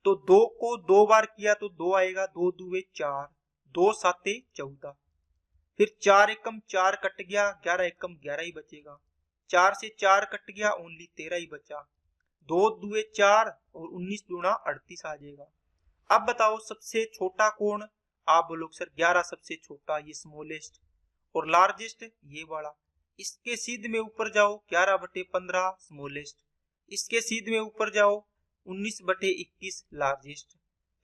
तो 2 को 2 बार किया तो 2 आएगा, 2 दूए 4, 2 साते 14, फिर 4 एकम 4 कट गया, 11 एकम 11 ही बचेगा, 4 से 4 कट गया, ओनली 13 ही बचा, 2 दुए 4 और 19 दूना 38 आ जाएगा। अब बताओ सबसे छोटा कौन। आप बोलो सर 11 सबसे छोटा, ये स्मॉलेस्ट, और लार्जेस्ट ये वाला। इसके सीध में ऊपर जाओ 11/15 स्मॉलेस्ट, इसके सीध में ऊपर जाओ 19/21 लार्जेस्ट।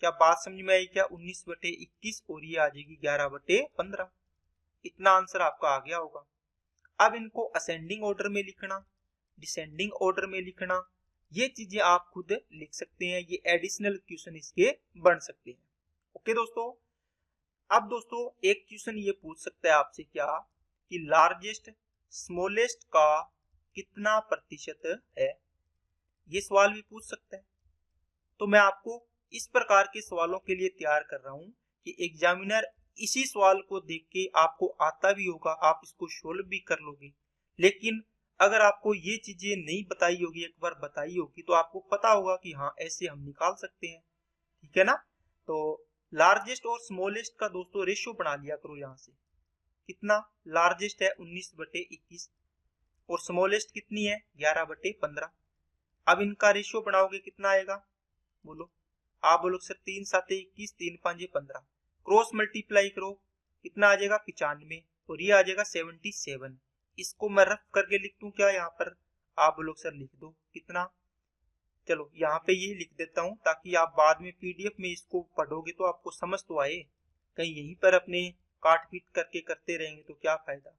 क्या बात समझ में आई क्या? 19/21 और ये आ जाएगी 11/15। इतना आंसर आपका आ गया होगा। अब इनको असेंडिंग ऑर्डर में लिखना, डिसेंडिंग ऑर्डर में लिखना, ये चीजें आप खुद लिख सकते हैं। ये एडिशनल क्वेश्चन इसके बन सकते हैं। ओके दोस्तों। अब दोस्तों एक क्वेश्चन ये पूछ सकता है आपसे क्या कि लार्जेस्ट स्मॉलेस्ट का कितना प्रतिशत है, ये सवाल भी पूछ सकता है। तो मैं आपको इस प्रकार के सवालों के लिए तैयार कर रहा हूं कि एग्जामिनर इसी सवाल को देख के आपको आता भी होगा, आप इसको सोल्व भी कर लोगे। लेकिन अगर आपको ये चीजें नहीं बताई होगी, एक बार बताई होगी, तो आपको पता होगा कि हाँ ऐसे हम निकाल सकते हैं। ठीक है ना। तो लार्जेस्ट और स्मॉलेस्ट का दोस्तों रेशियो बना लिया करो। यहाँ से कितना लार्जेस्ट है 19/21 और स्मॉलेस्ट कितनी है 11/15। अब इनका रेशियो बनाओगे कितना आएगा बोलो। आप बोलो सर 3 7 21, 3 5 15, क्रॉस मल्टीप्लाई करो कितना आ जाएगा 95 और ये आ जाएगा 77। इसको मैं रफ करके लिख दूं क्या यहाँ पर। आप बोलो सर लिख दो कितना। चलो यहाँ पे ये लिख देता हूँ ताकि आप बाद में पीडीएफ में इसको पढ़ोगे तो आपको समझ तो आए। कहीं यहीं पर अपने काट पीट करके करते रहेंगे तो क्या फायदा।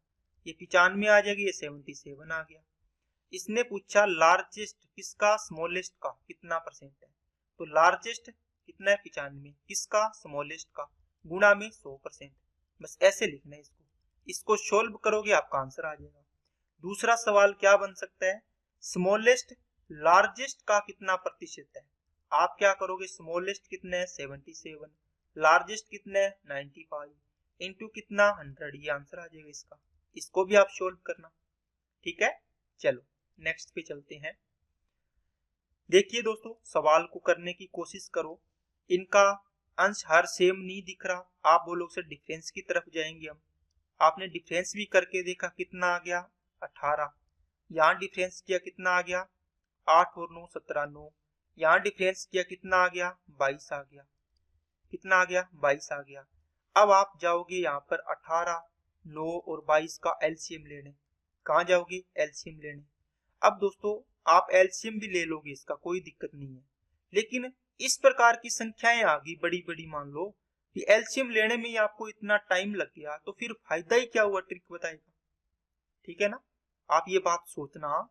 ये 95 आ जाएगी, ये 77 आ गया। इसने पूछा लार्जेस्ट किसका स्मॉलेस्ट का कितना परसेंट है। तो लार्जेस्ट कितना है 95, किसका स्मॉलेस्ट का, गुणा में 100%। बस ऐसे लिखना है इसको। इसको सोल्व करोगे आपका आंसर आ जाएगा। दूसरा सवाल क्या बन सकता है, स्मॉलेस्ट लार्जेस्ट का कितना प्रतिशत है। आप क्या करोगे, स्मॉलेस्ट कितना है 77, लार्जेस्ट कितना है 95, इंटू कितना 100, ये आंसर आ जाएगा इसका। इसको भी आप सोल्व करना। ठीक है। चलो नेक्स्ट पे चलते हैं। देखिए दोस्तों सवाल को करने की कोशिश करो। इनका अंश हर सेम नहीं दिख रहा, आप बोलो सर डिफरेंस की तरफ जाएंगे हम। आपने डिफरेंस भी करके देखा कितना आ गया 18, यहाँ डिफरेंस किया कितना आ गया 8 और 9 17 9, यहाँ डिफरेंस किया कितना आ गया 22 आ गया, कितना आ गया 22 आ गया। अब आप जाओगे यहाँ पर 18 9 और 22 का एलसीएम लेने। कहाँ जाओगे एलसीएम लेने। अब दोस्तों आप एलसीएम भी ले लोगे, इसका कोई दिक्कत नहीं है। लेकिन इस प्रकार की संख्याएं आ गई बड़ी बड़ी, मान लो कि एलसीएम लेने में ही आपको इतना टाइम लग गया तो फिर फायदा ही क्या हुआ, ट्रिक बताएगा। ठीक है ना। आप ये बात सोचना,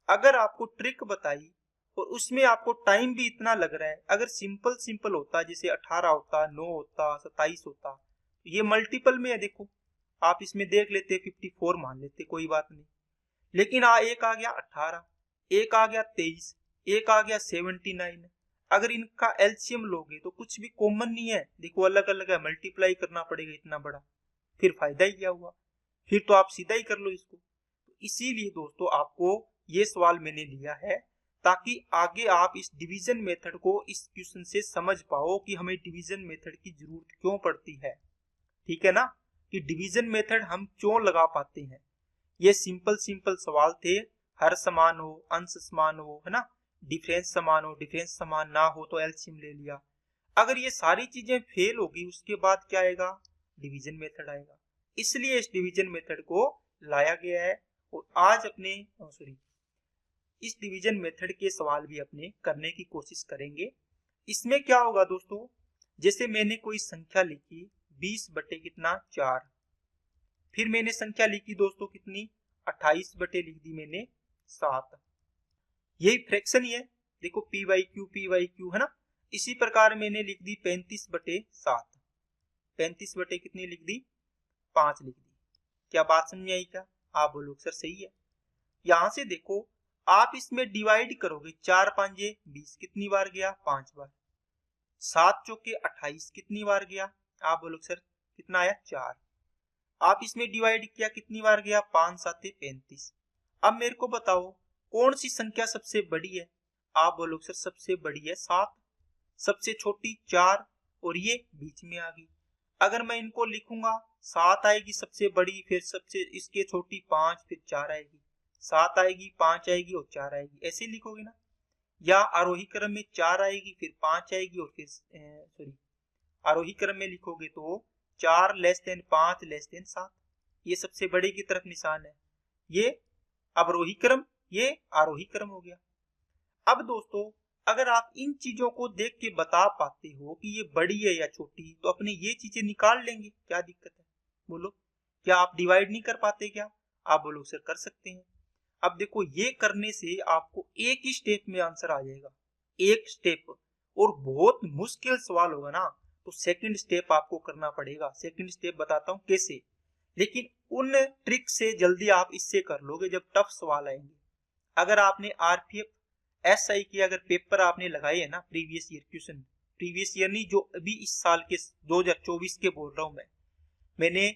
अगर आपको ट्रिक बताई और उसमें आपको टाइम भी इतना लग रहा है, अगर सिंपल सिंपल होता जैसे 18 होता 9 होता 27 होता, तो ये मल्टीपल में है देखो, आप इसमें देख लेते 54 मान लेते कोई बात नहीं। लेकिन एक आ गया 18, एक आ गया 23, एक आ गया 79। अगर इनका एलसीएम लोगे तो कुछ भी कॉमन नहीं है, देखो अलग अलग है, मल्टीप्लाई करना पड़ेगा इतना बड़ा, फिर फायदा ही क्या हुआ। फिर तो आप सीधा ही कर लो इसको। तो इसीलिए दोस्तों आपको ये सवाल मैंने लिया है ताकि आगे आप इस डिवीजन मेथड को इस क्वेश्चन से समझ पाओ कि हमें डिवीजन मेथड की जरूरत क्यों पड़ती है। ठीक है ना, कि डिवीजन मेथड हम क्यों लगा पाते हैं। ये सिंपल सिंपल सवाल थे, हर समान हो, अंश समान हो, है ना, डिफरेंस समान हो, डिफरेंस समान ना हो तो एलसीएम ले लिया। अगर ये सारी चीजें फेल होगी उसके बाद क्या आएगा, डिवीजन मेथड आएगा। इसलिए इस डिवीजन मेथड को लाया गया है और आज अपने इस डिवीजन मेथड के सवाल भी अपने करने की कोशिश करेंगे। इसमें क्या होगा दोस्तों, जैसे मैंने कोई संख्या लिखी 20 बटे कितना 4, फिर मैंने संख्या लिखी दोस्तों कितनी 28 बटे लिख दी मैंने 7, यही फ्रैक्शन ही है, देखो पी वाई क्यू है ना। इसी प्रकार मैंने लिख दी 35 बटे 7, 35 बटे कितनी लिख दी 5 लिख दी। क्या बात समझ में आई क्या, आप बोलो सर सही है। यहां से देखो आप इसमें डिवाइड करोगे, 4 5 20 कितनी बार गया, 5 बार। 7 चौके 28 कितनी बार गया, आप बोलो सर कितना आया, 4। आप इसमें डिवाइड किया, कितनी बार गया, 5 7 35। अब मेरे को बताओ कौन सी संख्या सबसे बड़ी है, आप बोलो सर सबसे बड़ी है 7, सबसे छोटी 4, और ये बीच में आ गई। अगर मैं इनको लिखूंगा, 7 आएगी सबसे बड़ी, फिर सबसे इसके छोटी 5, फिर 4 आएगी, 7 आएगी, 5 आएगी और 4 आएगी, ऐसे लिखोगे ना। या आरोही क्रम में 4 आएगी, फिर 5 आएगी और फिर सॉरी आरोही क्रम में लिखोगे तो 4 लेस देन 5 लेस देन 7, ये सबसे बड़े की तरफ निशान है। ये अवरोही क्रम, ये आरोही क्रम हो गया। अब दोस्तों अगर आप इन चीजों को देख के बता पाते हो कि ये बड़ी है या छोटी, तो अपने ये चीजें निकाल लेंगे, क्या दिक्कत है, बोलो। क्या आप डिवाइड नहीं कर पाते क्या, आप बोलो सर कर सकते हैं। अब देखो ये करने से आपको एक ही स्टेप में आंसर आ जाएगा, एक स्टेप, और बहुत मुश्किल सवाल होगा ना तो सेकंड स्टेप आपको करना पड़ेगा। सेकंड स्टेप बताता हूँ कैसे, लेकिन उन ट्रिक से जल्दी आप इससे कर लोगे जब टफ सवाल आएंगे। अगर आपने आरपीएफ एसआई की अगर पेपर आपने लगाए है ना, previous year question, previous year नहीं, जो अभी इस साल के 2024 के बोल रहा हूं मैंने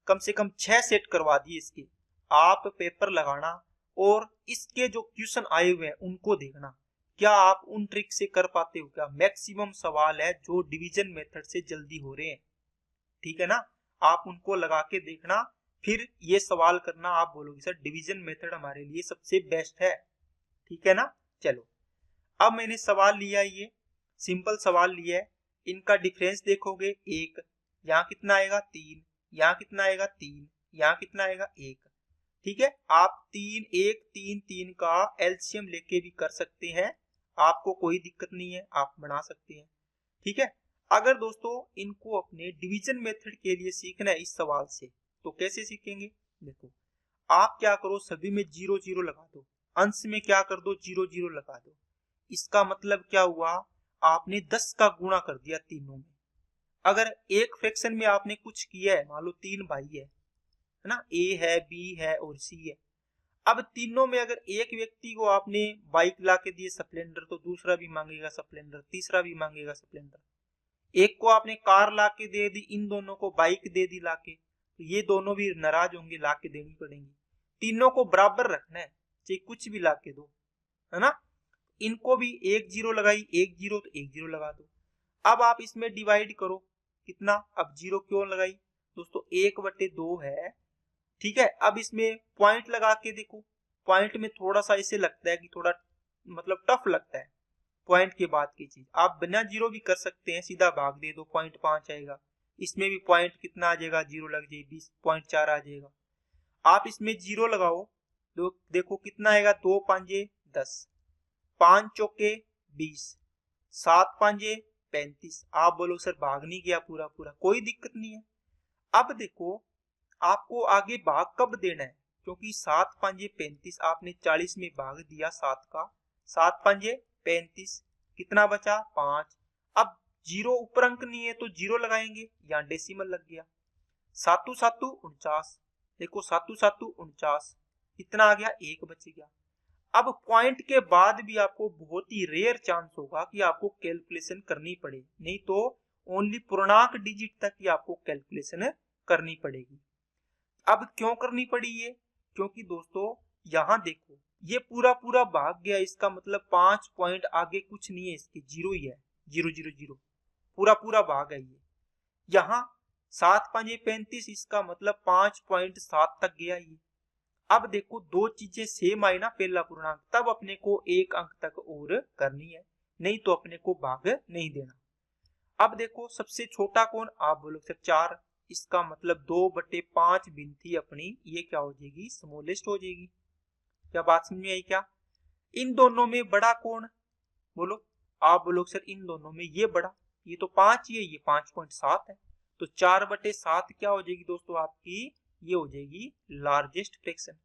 कम से कम 6 सेट करवा दिए इसके। आप पेपर लगाना और इसके जो क्वेश्चन आए हुए हैं उनको देखना, क्या आप उन ट्रिक से कर पाते हो क्या। मैक्सिमम सवाल है जो डिवीजन मेथड से जल्दी हो रहे हैं, ठीक है ना। आप उनको लगा के देखना, फिर ये सवाल करना, आप बोलोगे सर डिवीजन मेथड हमारे लिए सबसे बेस्ट है, ठीक है ना। चलो अब मैंने सवाल लिया, ये सिंपल सवाल लिया है, इनका डिफरेंस देखोगे 1, यहाँ कितना आएगा 3, यहाँ कितना आएगा 3, यहाँ कितना आएगा 1, ठीक है। आप 3 1 3 3 का एलसीएम लेके भी कर सकते हैं, आपको कोई दिक्कत नहीं है, आप बना सकते हैं, ठीक है। अगर दोस्तों इनको अपने डिवीजन मेथड के लिए सीखना है इस सवाल से, तो कैसे सीखेंगे, देखो आप क्या करो, सभी में 0 0 लगा दो, अंश में क्या कर दो 0 0 लगा दो। इसका मतलब क्या हुआ, आपने 10 का गुणा कर दिया तीनों में। अगर एक फ्रैक्शन में आपने कुछ किया है, मान लो 3 भाई है ना, ए है बी है और सी है। अब तीनों में अगर एक व्यक्ति को आपने बाइक ला के दिए स्प्लेंडर, तो दूसरा भी मांगेगा स्प्लेंडर, तीसरा भी मांगेगा स्प्लेंडर। एक को आपने कार ला के दे दी, इन दोनों को बाइक दे दी ला के, तो ये दोनों भी नाराज होंगे, ला के देनी पड़ेंगी। तीनों को बराबर रखना है, चाहे कुछ भी ला के दो, है ना। इनको भी 1 0 लगाई, 1 0 तो 1 0 लगा दो। अब आप इसमें डिवाइड करो, कितना, अब 0 क्यों लगाई दोस्तों, 1/2 है, ठीक है। अब इसमें पॉइंट लगा के देखो, पॉइंट में थोड़ा सा ऐसे लगता है कि थोड़ा मतलब टफ लगता है पॉइंट के बाद की चीज। आप बिना 0 भी कर सकते हैं, सीधा भाग दे दो, 0.5 आएगा। इसमें भी पॉइंट कितना आ जाएगा, 0 लग जाए 20.4 आ जाएगा। आप इसमें 0 लगाओ तो देखो कितना आएगा, 2 5 10, 5 चौके 20, 7 5 35। आप बोलो सर भाग नहीं गया पूरा पूरा, कोई दिक्कत नहीं है। अब देखो आपको आगे भाग कब देना है, क्योंकि 7 5 35 आपने 40 में भाग दिया 7 का, 7 5 35, कितना बचा 5। अब 0 ऊपर अंक नहीं है तो 0 लगाएंगे, यहाँ डेसिमल लग गया, 7 7 49, देखो 7 7 49, कितना आ गया 1 बच गया। अब पॉइंट के बाद भी आपको बहुत ही रेयर चांस होगा कि आपको कैलकुलेशन करनी पड़े, नहीं तो ओनली पूर्णांक डिजिट तक ही आपको कैलकुलेशन करनी पड़ेगी। अब क्यों करनी पड़ी ये, क्योंकि दोस्तों यहाँ देखो ये पूरा पूरा भाग गया, इसका मतलब 5 पॉइंट आगे कुछ नहीं है, इसके 0 ही है, 0 0 0 पूरा पूरा भाग है ये। यहाँ 7 5 35, इसका मतलब 5.7 तक गया ये। अब देखो दो चीजें सेम आई ना, पहला पूर्णांक, तब अपने को एक अंक तक और करनी है, नहीं तो अपने को भाग नहीं देना। अब देखो सबसे छोटा कौन, आप बोलो सर 4, इसका मतलब 2/5 गिनती अपनी ये क्या हो जाएगी, स्मॉलेस्ट हो जाएगी। क्या बात समझ में आई क्या। इन दोनों में बड़ा कौन, बोलो, आप बोलो सर इन दोनों में ये बड़ा, ये तो 5 ही है, ये 5.7 है, तो 4/7 क्या हो जाएगी दोस्तों आपकी, ये हो जाएगी लार्जेस्ट फ्रैक्शन।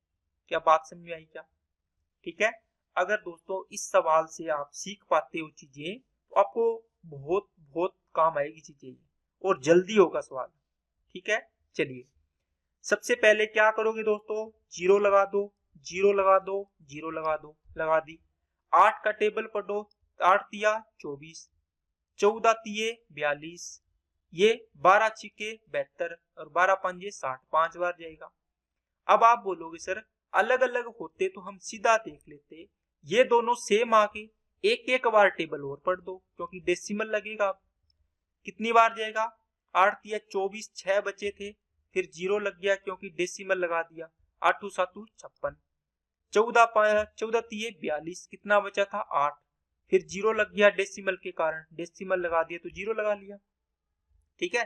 क्या बात समझ में आई क्या, ठीक है। अगर दोस्तों इस सवाल से आप सीख पाते हो चीजें, तो आपको बहुत बहुत काम आएगी चीजें, और जल्दी होगा सवाल, ठीक है। चलिए सबसे पहले क्या करोगे दोस्तों, 0 लगा दो, 0 लगा दो, 0 लगा दो, लगा दी। 8 का टेबल पढ़ो, 8 तिया 24, 14 तिये 42, ये 12 छिके 72 और 12 पंजे 60, 5 बार जाएगा। अब आप बोलोगे सर अलग अलग होते तो हम सीधा देख लेते, ये दोनों सेम आके एक एक बार टेबल और पढ़ दो क्योंकि डेसिमल लगेगा। कितनी बार जाएगा, 8 तिया 24, 6 बचे थे, फिर 0 लग गया क्योंकि डेसिमल लगा दिया, 8 7 56, 14 तिये 42, कितना बचा था 8, फिर 0 लग गया डेसिमल के कारण, डेसिमल लगा दिया तो 0 लगा लिया। ठीक है,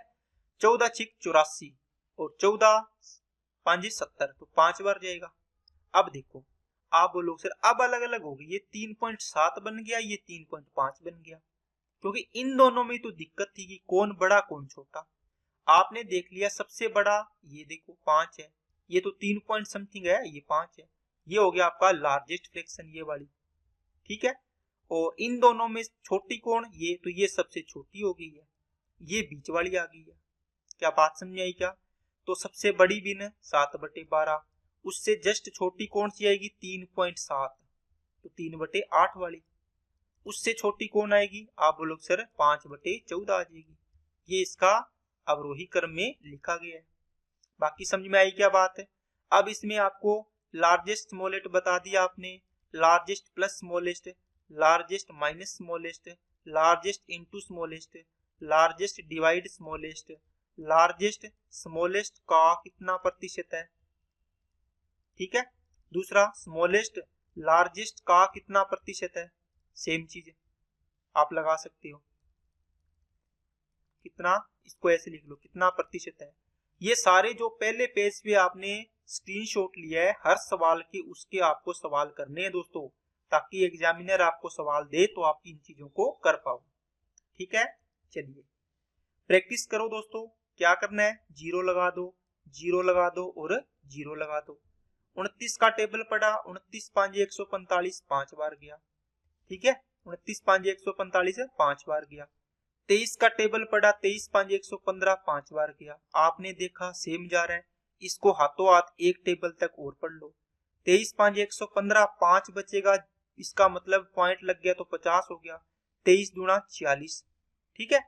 14 छिक 84 और 14 5 70, तो 5 बार जाएगा। अब देखो आप बोलोगे सर अब अलग अलग हो गई, ये 3.7 बन गया, ये 3.5 बन गया, क्योंकि इन दोनों में तो दिक्कत थी कि कौन बड़ा कौन छोटा। आपने देख लिया सबसे बड़ा ये देखो 5 है, ये तो 3 पॉइंट समथिंग है, ये 5 है, ये हो गया आपका लार्जेस्ट फ्रैक्शन ये वाली। ठीक है, और इन दोनों में छोटी कौन, ये तो ये सबसे छोटी हो गई है, ये बीच वाली आ गई है। क्या बात समझ आई क्या? तो सबसे बड़ी बिन 7/12, उससे जस्ट छोटी कौन सी आएगी 3.7, तो 3/8 वाली। उससे छोटी कौन आएगी, आप बोलो सर 5/14 आ जाएगी। ये इसका अवरोही क्रम में लिखा गया है। बाकी समझ में आई क्या बात है? अब इसमें आपको लार्जेस्ट स्मॉलेस्ट बता दिया आपने, largest plus smallest, largest minus smallest, largest into smallest, largest divide smallest, largest smallest का कितना प्रतिशत है। ठीक है, दूसरा स्मॉलेस्ट लार्जेस्ट का कितना प्रतिशत है, सेम चीज है, आप लगा सकते हो कितना, इसको ऐसे लिख लो कितना प्रतिशत है। ये सारे जो पहले पेज पे आपने स्क्रीनशॉट लिया है हर सवाल के, उसके आपको सवाल करने हैं दोस्तों, ताकि एग्जामिनर आपको सवाल दे तो आप इन चीजों को कर पाओ। ठीक है, चलिए प्रैक्टिस करो दोस्तों। क्या करना है, 0 लगा दो, 0 लगा दो और 0 लगा दो। 29 का टेबल पड़ा, 29 5 145, 5 बार गया। ठीक है, 29 5 145 है, 5 बार गया। 23 का टेबल पड़ा, 23 5 115, 5 बार गया। आपने देखा सेम जा रहा है, इसको हाथों हाथ एक टेबल तक और पढ़ लो। 23 5 115, 5 बचेगा, इसका मतलब पॉइंट लग गया तो 50 हो गया, 23 दूना 46। ठीक है,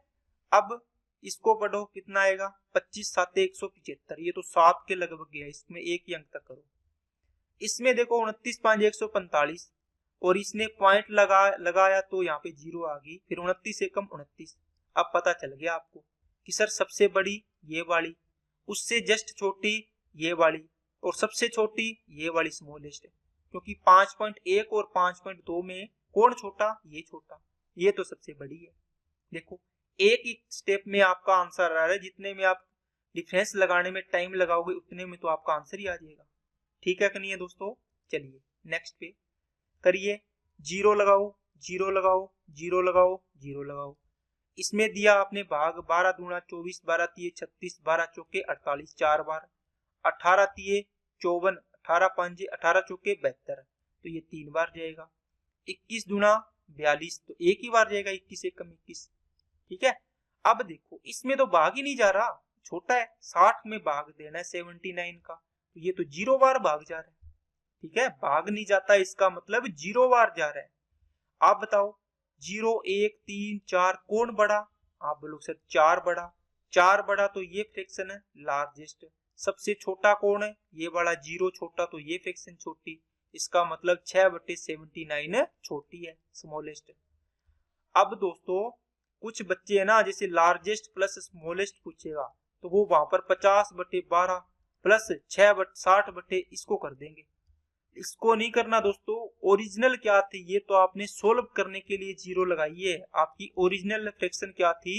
अब इसको पढ़ो कितना आएगा, 25 7 175, ये तो 7 के लगभग गया, इसमें एक ही अंक तक करो। इसमें देखो 29 5 145 और इसने पॉइंट लगाया तो यहाँ पे 0 आ गई, फिर 29 से कम 29। अब पता चल गया आपको कि सर सबसे बड़ी ये वाली, उससे जस्ट छोटी ये वाली, और सबसे छोटी ये वाली स्मॉलेस्ट है, क्योंकि 5.1 और 5.2 में कौन छोटा, ये छोटा, ये तो सबसे बड़ी है। देखो एक ही स्टेप में आपका आंसर आ रहा है, जितने में आप डिफरेंस लगाने में टाइम लगाओगे उतने में तो आपका आंसर ही आ जाएगा। ठीक है कि नहीं है दोस्तों? चलिए नेक्स्ट पे करिए, 0 लगाओ, 0 लगाओ, 0 लगाओ, 0 लगाओ। इसमें दिया आपने भाग, 12 दूना 24, 12 तिये 36, 12 चौके 48, 4 बार, 18 तिये 54, 18 पंजे 18 चौके 72, तो ये 3 बार जाएगा। 21 दूना 42, तो एक ही बार जाएगा, 21 से कम 21। ठीक है, अब देखो इसमें तो भाग ही नहीं जा रहा, छोटा है, 60 में भाग देना है 79 का, तो ये तो 0 बार भाग जा रहा है। ठीक है, भाग नहीं जाता इसका मतलब 0 बार जा रहा है। आप बताओ 0 1 3 4 कौन बड़ा, आप बोलो सर 4 बड़ा, 4 बड़ा तो ये फ्रैक्शन है लार्जेस्ट। सबसे छोटा कौन है, ये बड़ा, 0 छोटा तो ये फ्रैक्शन छोटी, इसका मतलब 6/79 छोटी है, स्मॉलेस्ट। अब दोस्तों कुछ बच्चे है ना, जैसे लार्जेस्ट प्लस स्मॉलेस्ट पूछेगा तो वो वहां पर 50/12 प्लस 60/, इसको कर देंगे। इसको नहीं करना दोस्तों। ओरिजिनल क्या थी, ये तो आपने सोल्व करने के लिए 0 लगाई है। आपकी ओरिजिनल फ्रैक्शन क्या थी,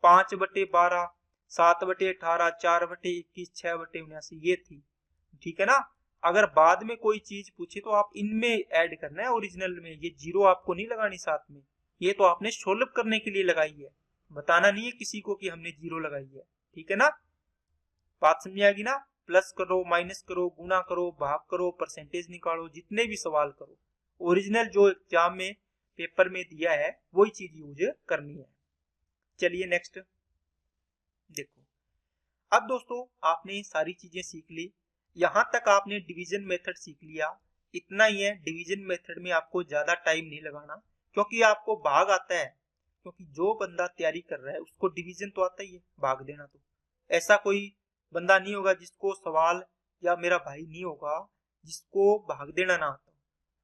5/12, 7/18, 4/21, 6/79 ये थी। ठीक है ना, अगर बाद में कोई चीज पूछे तो आप इनमें ऐड करना है ओरिजिनल में, ये 0 आपको नहीं लगानी साथ में, ये तो आपने सोल्व करने के लिए लगाई है, बताना नहीं है किसी को कि हमने 0 लगाई है। ठीक है ना, बात समझ आएगी ना? प्लस करो, माइनस करो, गुना करो, भाग करो, परसेंटेज निकालो, जितने भी सवाल करो, ओरिजिनल जो एग्जाम में पेपर में दिया है वही चीज यूज करनी है। चलिए नेक्स्ट देखो। अब दोस्तों आपने सारी चीजें सीख ली, यहां तक आपने डिवीजन मेथड सीख लिया। इतना ही है। डिवीजन मेथड में आपको ज्यादा टाइम नहीं लगाना, क्योंकि आपको भाग आता है, क्योंकि जो बंदा तैयारी कर रहा है उसको डिवीजन तो आता ही है, भाग देना। तो ऐसा कोई बंदा नहीं होगा जिसको सवाल, या मेरा भाई नहीं होगा जिसको भाग देना ना आता।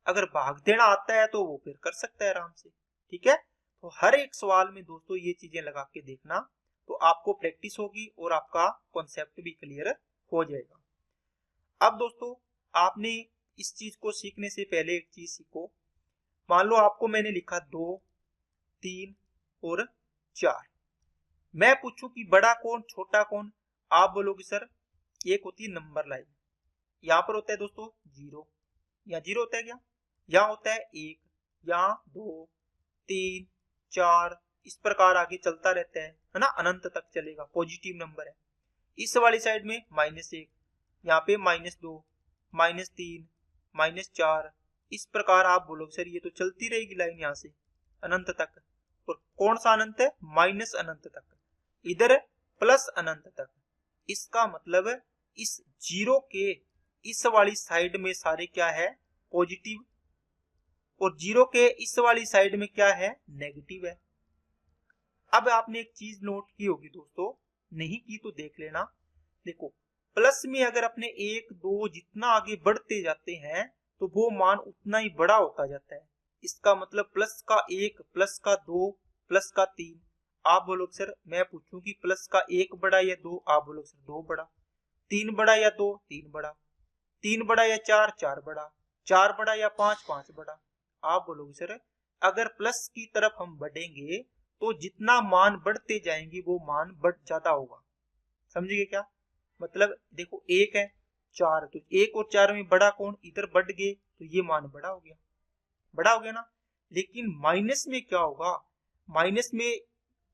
अगर भाग देना आता है तो वो फिर कर सकता है आराम से, ठीक है। तो हर एक सवाल में दोस्तों ये चीजें लगा के देखना, तो आपको प्रैक्टिस होगी और आपका कॉन्सेप्ट भी क्लियर हो जाएगा। अब दोस्तों आपने इस चीज को सीखने से पहले एक चीज सीखो। मान लो आपको मैंने लिखा 2, 3 और 4, मैं पूछूं कि बड़ा कौन छोटा कौन, आप बोलोगे सर एक होती है नंबर लाइन, यहाँ पर होता है दोस्तों 0, यहाँ 0 होता है क्या, यहाँ होता है 1, यहाँ 2, 3, 4, इस प्रकार आगे चलता रहता है ना, अनंत तक चलेगा, पॉजिटिव नंबर है। इस वाली साइड में -1, यहाँ पे -2, -3, -4, इस प्रकार आप बोलोगे सर ये तो चलती रहेगी लाइन यहाँ से अनंत तक। और कौन सा अनंत है, माइनस अनंत तक, इधर प्लस अनंत तक। इसका मतलब इस 0 के इस वाली साइड में सारे क्या है, पॉजिटिव, और 0 के इस वाली साइड में क्या है, नेगेटिव है। अब आपने एक चीज नोट की होगी दोस्तों, नहीं की तो देख लेना। देखो प्लस में अगर अपने 1, 2 जितना आगे बढ़ते जाते हैं तो वो मान उतना ही बड़ा होता जाता है। इसका मतलब प्लस का 1, प्लस का 2, प्लस का 3, आप बोलोगे सर, मैं पूछूं कि प्लस का 1 बड़ा या 2, आप बोलोगे सर 2 बड़ा, 3 बड़ा या 2, 3 बड़ा, 3 बड़ा या 4, 4 बड़ा, 4 बड़ा या 5, 5 बड़ा। आप बोलोगे सर अगर प्लस की तरफ हम बढ़ेंगे तो जितना मान बढ़ते जाएंगे वो मान बढ़ ज्यादा होगा, समझिए क्या मतलब। देखो 1 है 4, तो 1 और 4 में बड़ा कौन, इधर बढ़ गए तो ये मान बड़ा हो गया, बड़ा हो गया ना। लेकिन माइनस में क्या होगा, माइनस में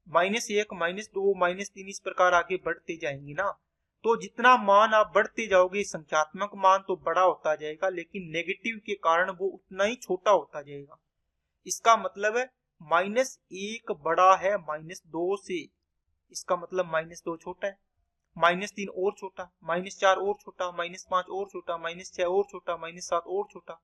-1, -2, -3 इस प्रकार आगे बढ़ते जाएंगे ना, तो जितना मान आप बढ़ते जाओगे संख्यात्मक मान तो बड़ा होता जाएगा, लेकिन नेगेटिव के कारण वो उतना ही छोटा होता जाएगा। इसका मतलब है -1 बड़ा है -2 से, इसका मतलब -2 छोटा है, -3 और छोटा, -4 और छोटा, -5 और छोटा, -6 और छोटा, -7 और छोटा।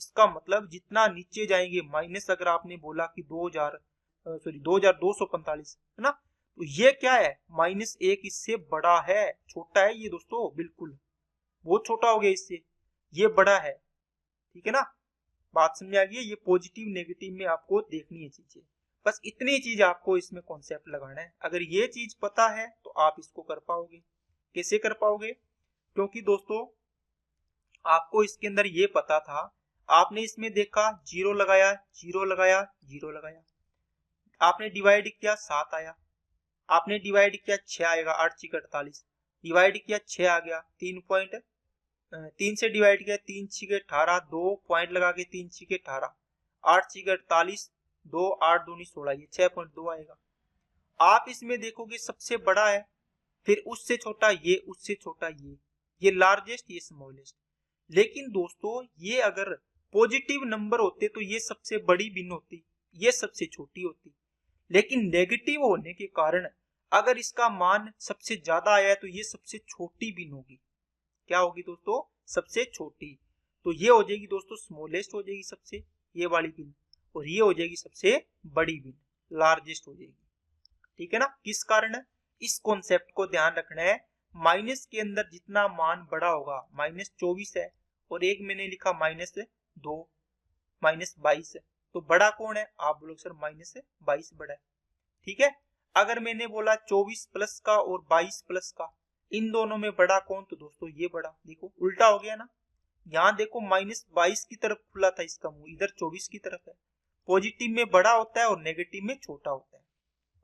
इसका मतलब जितना नीचे जाएंगे माइनस, अगर आपने बोला कि 2245 है ना, तो ये क्या है, -1 इससे बड़ा है, छोटा है ये दोस्तों, बिल्कुल बहुत छोटा हो गया इससे, ये बड़ा है, ठीक है ना। बात समझ आ गई। ये पॉजिटिव नेगेटिव में आपको देखनी है चीजें, बस इतनी चीज आपको इसमें कॉन्सेप्ट लगाना है। अगर ये चीज पता है तो आप इसको कर पाओगे। कैसे कर पाओगे, क्योंकि दोस्तों आपको इसके अंदर ये पता था, आपने इसमें देखा 0 लगाया, 0 लगाया, 0 लगाया, आपने डिवाइड किया 7 आया, आपने डिवाइड किया 6 आएगा, 8 6 48, डिवाइड किया 6 आ गया, 3 से डिवाइड किया 3 6 18, 2 पॉइंट लगा के 3 6 18, 8 6 48, 2 8 2 16, ये 6.2 आएगा। आप इसमें देखोगे सबसे बड़ा है, फिर उससे छोटा ये, उससे छोटा ये लार्जेस्ट, ये स्मॉलेस्ट। लेकिन दोस्तों ये अगर पॉजिटिव नंबर होते तो ये सबसे बड़ी भिन्न होती, ये सबसे छोटी होती। लेकिन नेगेटिव होने के कारण अगर इसका मान सबसे ज्यादा आया है तो ये सबसे छोटी भिन्न होगी। क्या होगी दोस्तों, सबसे छोटी। तो ये हो जाएगी दोस्तों स्मॉलेस्ट हो जाएगी सबसे, ये वाली भिन्न, और ये हो जाएगी सबसे बड़ी भिन्न, लार्जेस्ट हो जाएगी, ठीक है ना। किस कारण, इस कॉन्सेप्ट को ध्यान रखना है। माइनस के अंदर जितना मान बड़ा होगा, -24 है और एक मैंने लिखा -2, -22 है, तो बड़ा कौन है, आप बोलोगे सर -22 बड़ा है, ठीक है। अगर मैंने बोला 24 प्लस का और 22 प्लस का, इन दोनों में बड़ा कौन, तो दोस्तों ये बड़ा। देखो उल्टा हो गया ना, यहाँ देखो -22 की तरफ खुला था इसका मुंह, इधर 24 की तरफ है। पॉजिटिव में बड़ा होता है और नेगेटिव में छोटा होता है।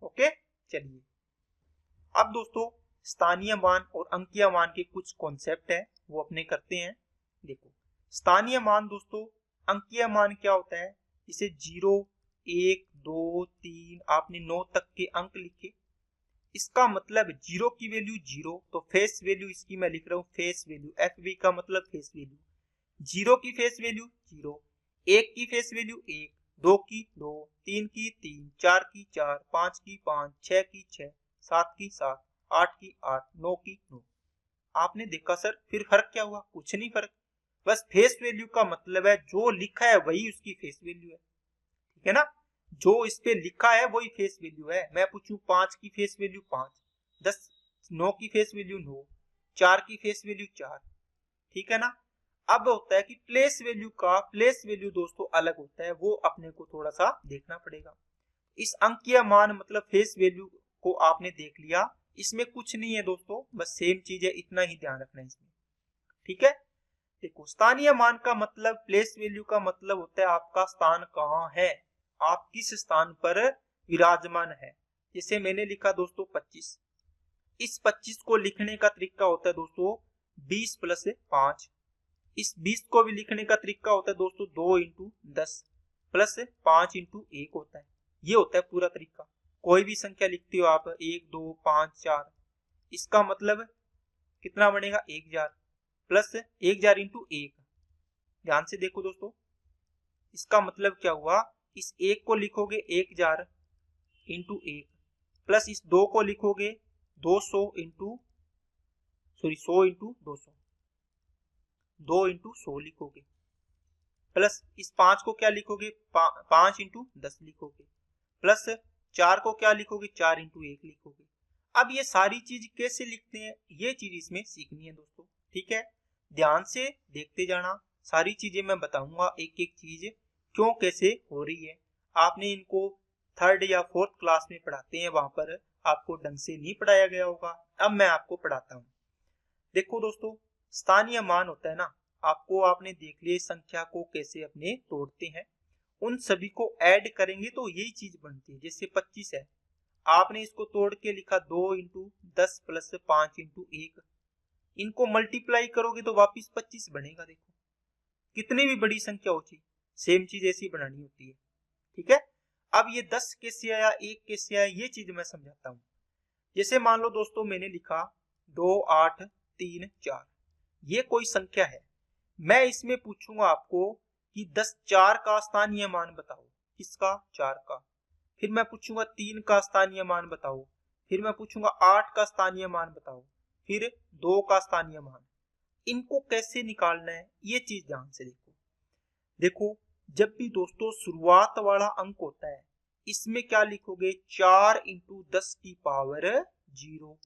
ओके चलिए, अब दोस्तों स्थानीय मान और अंकीय मान के कुछ कॉन्सेप्ट है वो अपने करते हैं। देखो स्थानीय मान दोस्तों, अंकीय मान क्या होता है, इसे 0 1 2 3 आपने 9 तक के अंक लिखे, इसका मतलब 0 की वैल्यू 0, तो फेस वैल्यू इसकी मैं लिख रहा हूँ फेस वैल्यू, FV का मतलब फेस वैल्यू। 0 की फेस वैल्यू 0, 1 की फेस वैल्यू 1, 2 की 2, 3 की 3, 4 की 4, 5 की 5, 6 की 6, 7 की 7, 8 की 8, 9 की 9। आपने देखा सर फिर फर्क क्या हुआ, कुछ नहीं फर्क। बस फेस वैल्यू का मतलब है जो लिखा है वही उसकी फेस वैल्यू है, ठीक है ना। जो इस पे लिखा है वही फेस वैल्यू है। मैं पूछूं 5 की फेस वैल्यू 5, 10 9 की फेस वैल्यू 9, 4 की फेस वैल्यू 4, ठीक है ना। अब होता है कि प्लेस वैल्यू दोस्तों अलग होता है, वो अपने को थोड़ा सा देखना पड़ेगा। इस अंकीय मान मतलब फेस वैल्यू को आपने देख लिया, इसमें कुछ नहीं है दोस्तों, बस सेम चीज है, इतना ही ध्यान रखना है इसमें, ठीक है। देखो स्थानीय मान का मतलब, प्लेस वैल्यू का मतलब होता है आपका स्थान कहाँ है, आप किस स्थान पर विराजमान है। जैसे मैंने लिखा दोस्तों 25, इस 25 को लिखने का तरीका होता है दोस्तों 20 प्लस 5। इस 20 को भी लिखने का तरीका होता है दोस्तों 2 इंटू 10 प्लस 5 इंटू 1 होता है। ये होता है पूरा तरीका। कोई भी संख्या लिखते हो आप 1 2 5 4, इसका मतलब कितना बनेगा 1000 प्लस 1000 इंटू 1। ध्यान से देखो दोस्तों, इसका मतलब क्या हुआ, इस 1 को लिखोगे 1000 इंटू 1 प्लस इस 2 को लिखोगे 200 इंटू 100 इंटू 200, 2 इंटू 100 लिखोगे प्लस इस 5 को क्या लिखोगे 5 इंटू 10 लिखोगे प्लस 4 को क्या लिखोगे 4 इंटू 1 लिखोगे। अब ये सारी चीज कैसे लिखते हैं ये चीज इसमें सीखनी है दोस्तों, ठीक है। ध्यान से देखते जाना, सारी चीजें मैं बताऊंगा एक एक चीज क्यों कैसे हो रही है। आपने इनको 3rd या 4th क्लास में पढ़ाते हैं, वहां पर आपको ढंग से नहीं पढ़ाया गया होगा, अब मैं आपको पढ़ाता हूँ। देखो दोस्तों, स्थानीय मान होता है ना, आपने देख लिया संख्या को कैसे अपने तोड़ते हैं, उन सभी को ऐड करेंगे तो यही चीज बनती है। जैसे 25 है, आपने इसको तोड़ के लिखा 2 इंटू 10 प्लस 5 इंटू 1, इनको मल्टीप्लाई करोगे तो वापिस 25 बनेगा। देखो कितनी भी बड़ी संख्या हो चाहिए, सेम चीज ऐसी बनानी होती है, ठीक है। अब ये 10 कैसे आया 1 कैसे आया ये चीज मैं समझाता हूँ। जैसे मान लो दोस्तों मैंने लिखा 2 8 3 4, ये कोई संख्या है, मैं इसमें पूछूंगा आपको कि 10 4 का स्थानीय मान बताओ, किसका 4 का। फिर मैं पूछूंगा 3 का स्थानीय मान बताओ, फिर मैं पूछूंगा 8 का स्थानीय मान बताओ, फिर 2 का स्थानीय मान। इनको कैसे निकालना है ये चीज ध्यान से देखो। देखो जब भी दोस्तों शुरुआत वाला अंक होता है, इसमें क्या लिखोगे 4 इंटू 10 की पावर 0,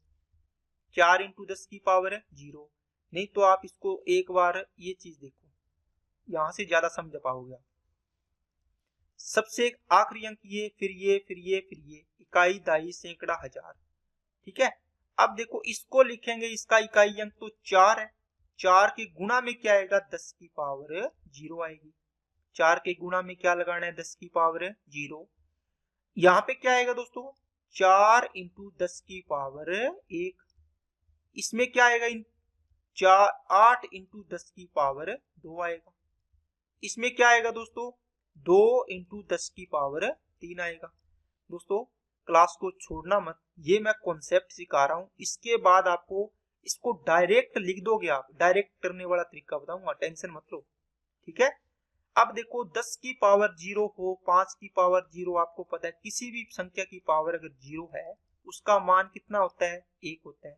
4 इंटू 10 की पावर 0। नहीं तो आप इसको एक बार ये चीज देखो, यहां से ज्यादा समझ पाओगे। सबसे आखिरी अंक ये, फिर ये, फिर ये, फिर ये, इकाई दाई सैकड़ा हजार, ठीक है। अब देखो इसको लिखेंगे, इसका इकाई अंक तो 4 है, 4 के गुणा में क्या आएगा 10 की पावर 0 आएगी। 4 के गुणा में क्या लगाना है 10 की पावर 0। यहाँ पे क्या आएगा दोस्तों 4 इंटू 10 की पावर 1। इसमें क्या आएगा 8 इंटू 10 की पावर 2 आएगा। इसमें क्या आएगा दोस्तों 2 इंटू 10 की पावर 3 आएगा। दोस्तों क्लास को छोड़ना मत, ये मैं कॉन्सेप्ट सिखा रहा हूं, इसके बाद आपको इसको डायरेक्ट लिख दोगे, आप डायरेक्ट करने वाला तरीका बताऊंगा, टेंशन मत लो, ठीक है। अब देखो 10 की पावर 0 हो, 5 की पावर 0, आपको पता है किसी भी संख्या की पावर अगर 0 है उसका मान कितना होता है 1 होता है।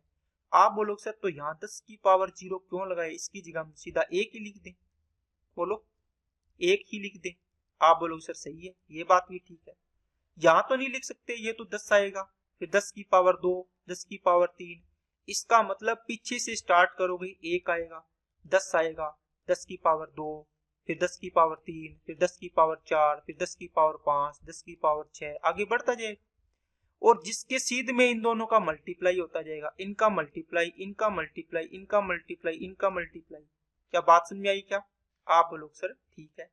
आप बोलोगे सर तो यहाँ 10 की पावर 0 क्यों लगाए, इसकी जगह हम सीधा 1 ही लिख दें। बोलो 1 ही लिख दें। आप बोलोगे सर सही है, ये बात भी ठीक है, यहाँ तो नहीं लिख सकते, ये तो 10 आएगा, फिर 10 की पावर 2, 10 की पावर 3, इसका मतलब पीछे से स्टार्ट करोगे 1 आएगा, 10 आएगा, 10 की पावर 2, फिर 10 की पावर 3, फिर 10 की पावर 4, फिर 10 की पावर 5, 10 की पावर 6, आगे बढ़ता जाएगा। और जिसके सीध में इन दोनों का मल्टीप्लाई होता जाएगा, इनका मल्टीप्लाई, इनका मल्टीप्लाई, इनका मल्टीप्लाई, इनका मल्टीप्लाई। क्या बात समझ में आई क्या? आप बोलो सर ठीक है।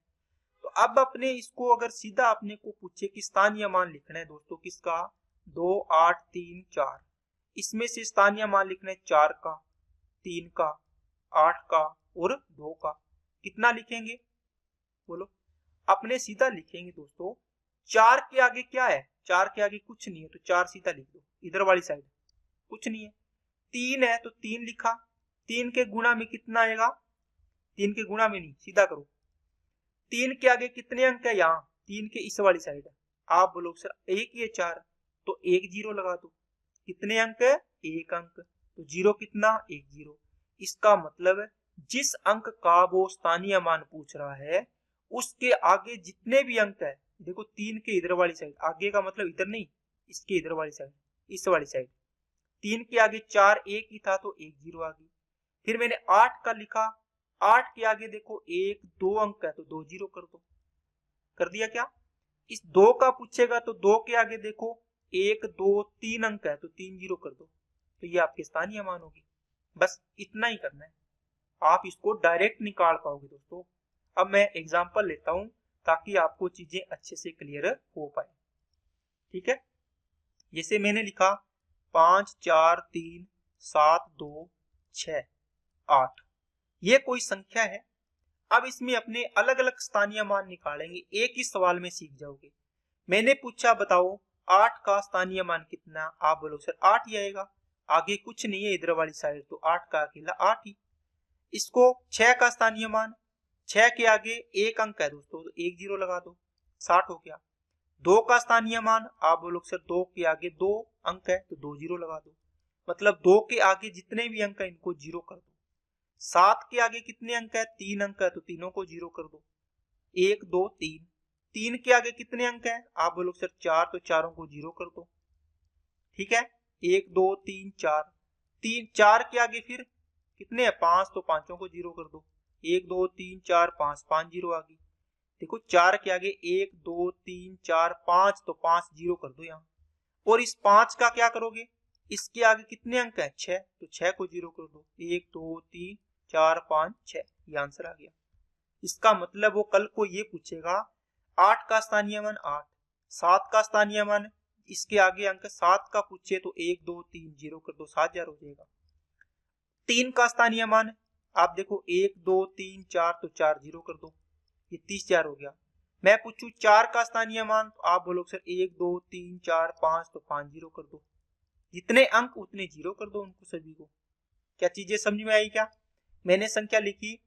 तो अब अपने इसको अगर सीधा अपने को पूछे कि स्थानीय मान लिखना है दोस्तों किसका 2 8 3 4, इसमें से स्थानीय मान लिखना है 4 का, 3 का, 8 का और 2 का। कितना लिखेंगे बोलो? अपने सीधा लिखेंगे दोस्तों, 4 के आगे क्या है, 4 के आगे कुछ नहीं है तो 4 सीधा लिख दो, इधर वाली साइड कुछ नहीं है। 3 है तो 3 लिखा, 3 के गुणा में कितना आएगा, 3 के गुणा में नहीं, सीधा करो। 3 के आगे कितने अंक है, यहाँ 3 के इस वाली साइड है। आप बोलो सर 1 ये 4, तो 1 0 लगा दो। कितने अंक है 1 अंक, तो 0 कितना 1 0। इसका मतलब है जिस अंक का वो स्थानीय मान पूछ रहा है उसके आगे जितने भी अंक है, देखो 3 के इधर वाली साइड, आगे का मतलब इधर नहीं, इसके इधर वाली साइड, इस वाली साइड, 3 के आगे 4 एक ही था तो 1 जीरो आ गई। फिर मैंने 8 का लिखा, 8 के आगे देखो 1 2 अंक है तो 2 जीरो कर दो, कर दिया क्या। इस 2 का पूछेगा तो 2 के आगे देखो 1 2 3 अंक है तो 3 जीरो कर दो, तो ये आपके स्थानीय मान होगी। बस इतना ही करना है, आप इसको डायरेक्ट निकाल पाओगे दोस्तों। अब मैं एग्जांपल लेता हूं ताकि आपको चीजें अच्छे से क्लियर हो पाए। ठीक है, जैसे मैंने लिखा 5 4 3 7 2 6 8, ये कोई संख्या है। अब इसमें अपने अलग अलग स्थानीय मान निकालेंगे, एक ही सवाल में सीख जाओगे। मैंने पूछा बताओ 8 का स्थानीय मान कितना, आप बोलो सर 8 ही आएगा, आगे कुछ नहीं है इधर वाली साइड, तो 8 का अकेला 8 ही। इसको 6 का स्थानीय मान, 6 के आगे 1 अंक है दोस्तों तो 1 जीरो लगा दो, 60 हो गया। 2 का स्थानीय मान, आप बोलो सर 2 के आगे 2 अंक है तो 2 जीरो लगा दो, मतलब 2 के आगे जितने भी अंक है इनको जीरो कर दो। 7 के आगे कितने अंक है, 3 अंक है तो तीनों को जीरो कर दो, 1 2 3। 3 के आगे कितने अंक है, आप बोलो सर 4, तो चारों को जीरो कर दो। ठीक है, 1 2 3 4। 3 4 के आगे फिर कितने हैं, 5, तो पांचों को जीरो कर दो, 1 2 3 4 5, 5 जीरो आ गई। देखो 4 के आगे 1 2 3 4 5, तो 5 जीरो कर दो यहाँ। और इस 5 का क्या करोगे, इसके आगे कितने अंक है, 6, तो 6 को जीरो कर दो, 1 2 3 4 5 6, ये आंसर आ गया। इसका मतलब वो कल को ये पूछेगा 8 का स्थानीय मान 8, 7 का स्थानीय मान, इसके आगे अंक 7 का पूछे तो 1 2 3 जीरो कर दो, 7000 हो जाएगा। 3 का स्थानीय मान, आप देखो 1 2 3 4, तो 4 जीरो कर दो, ये 30000 हो गया। मैं पूछूं 4 का स्थानीय मान, तो आप बोलो सर 1 2 3 4 5, तो 5 जीरो कर दो, जितने अंक उतने जीरो कर दो उनको सभी को। क्या चीजें समझ में आई क्या। मैंने संख्या लिखी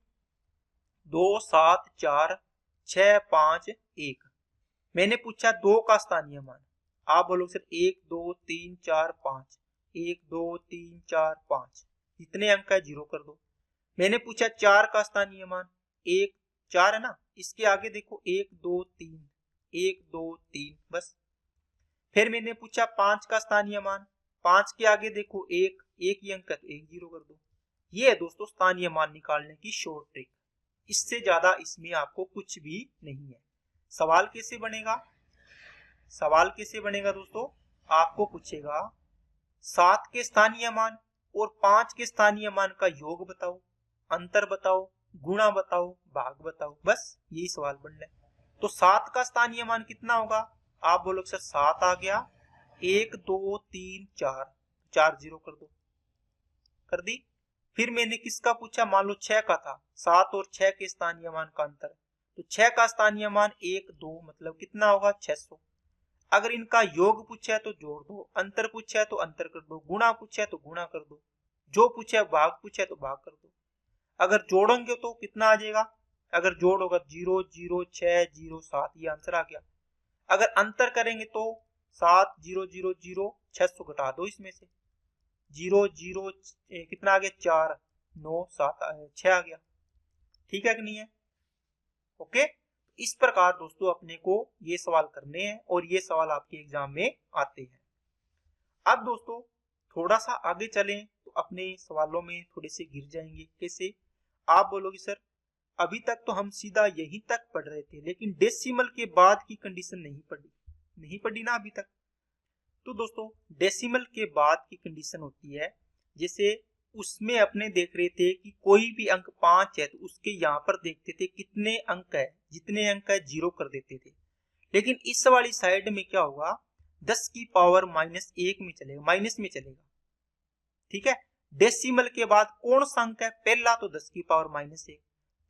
2 7 4 6 5 1। मैंने पूछा 2 का स्थानीय मान, आप बोलो सर 1 2 3 4 5, 1 2 3 4 5, जितने अंक है जीरो कर दो। मैंने पूछा 4 का स्थानीय मान, 1 4 है ना, इसके आगे देखो 1 2 3, 1 2 3, बस। फिर मैंने पूछा 5 का स्थानीय मान, 5 के आगे देखो 1 1 ही अंक है तो 1 जीरो कर दो। ये है दोस्तों स्थानीय मान निकालने की शॉर्ट ट्रिक, इससे ज्यादा इसमें आपको कुछ भी नहीं है। सवाल कैसे बनेगा, सवाल कैसे बनेगा दोस्तों, आपको पूछेगा 7 के स्थानीय मान और 5 के स्थानीय मान का योग बताओ, अंतर बताओ, गुणा बताओ, भाग बताओ, बस यही सवाल बनना है। तो 7 का स्थानीय मान कितना होगा, आप बोलो सर 7 आ गया, 1 2 3 4, 4 जीरो कर दो, कर दी। फिर मैंने किसका पूछा, मान लो 6 का था, 7 और 6 के स्थानीय मान का अंतर, तो 6 का स्थानीय मान 1 2, मतलब कितना होगा 600। अगर इनका योग पूछा है तो जोड़ दो, अंतर पूछा है तो अंतर कर दो, गुणा पूछा है तो गुणा कर दो, जो पूछा है भाग पूछा है तो भाग कर दो। अगर जोड़ेंगे तो कितना आ जाएगा, अगर जोड़ होगा 0 0 6 0 7, ये आंसर आ गया। अगर अंतर करेंगे तो 7 0 0 0, 600 घटा दो इसमें से, 0 0 कितना आ गया 4 9 7 6 आ गया। ठीक है कि नहीं है, ओके। इस प्रकार दोस्तों अपने को ये सवाल करने हैं और ये सवाल आपके एग्जाम में आते हैं। अब दोस्तों थोड़ा सा आगे चलें तो अपने सवालों में थोड़े से गिर जाएंगे। कैसे, आप बोलोगे सर अभी तक तो हम सीधा यहीं तक पढ़ रहे थे लेकिन डेसिमल के बाद की कंडीशन नहीं पढ़ी ना अभी तक। तो दोस्तों डेसिमल के बाद की कंडीशन होती है, जैसे उसमें अपने देख रहे थे कि कोई भी अंक 5 है तो उसके यहाँ पर देखते थे कितने अंक है, जितने अंक है जीरो कर देते थे। लेकिन इस वाली साइड में क्या होगा, 10 की पावर -1 में चलेगा, माइनस में चलेगा। ठीक है, डेसिमल के बाद कौन सा अंक है, पहला तो 10 की पावर -1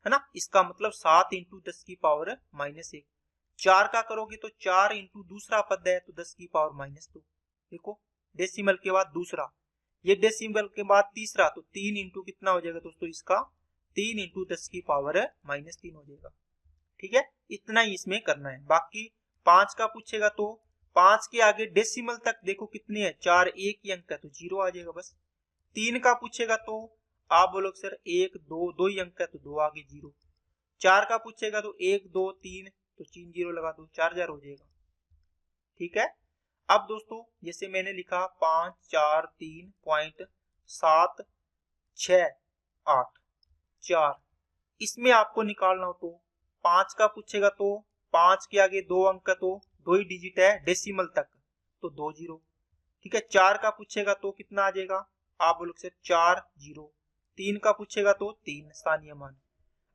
है ना, इसका मतलब 7 इंटू 10 की पावर -1। 4 का करोगे तो 4 इंटू दूसरा पद है तो 10 की पावर -2। देखो डेसिमल के बाद दूसरा, ये डेसिमल के बाद तीसरा, तो 3 इंटू कितना हो जाएगा दोस्तों इसका, 3 इंटू 10 की पावर -3 हो जाएगा। ठीक है, इतना ही इसमें करना है। बाकी 5 का पूछेगा तो 5 के आगे डेसिमल तक देखो कितने हैं, 4 एक ही अंक है तो 0 आ जाएगा बस। 3 का पूछेगा तो आप बोलोगे सर 1 2 दो ही अंक है तो 2 आगे 0। 4 का पूछेगा तो 1 2 3 तो 3 0 लगा दो, 4000 हो जाएगा। ठीक है। अब दोस्तों जैसे मैंने लिखा 5 4 3 पॉइंट 7 6 8 4, इसमें आपको निकालना हो तो 5 का पूछेगा तो 5 के आगे 2 अंक है तो 2 ही डिजिट है डेसिमल तक तो 2 0। ठीक है। 4 का पूछेगा तो कितना आ जाएगा, आप बोलोगे सर 4 0। 3 का पूछेगा तो 3 स्थानीय मान।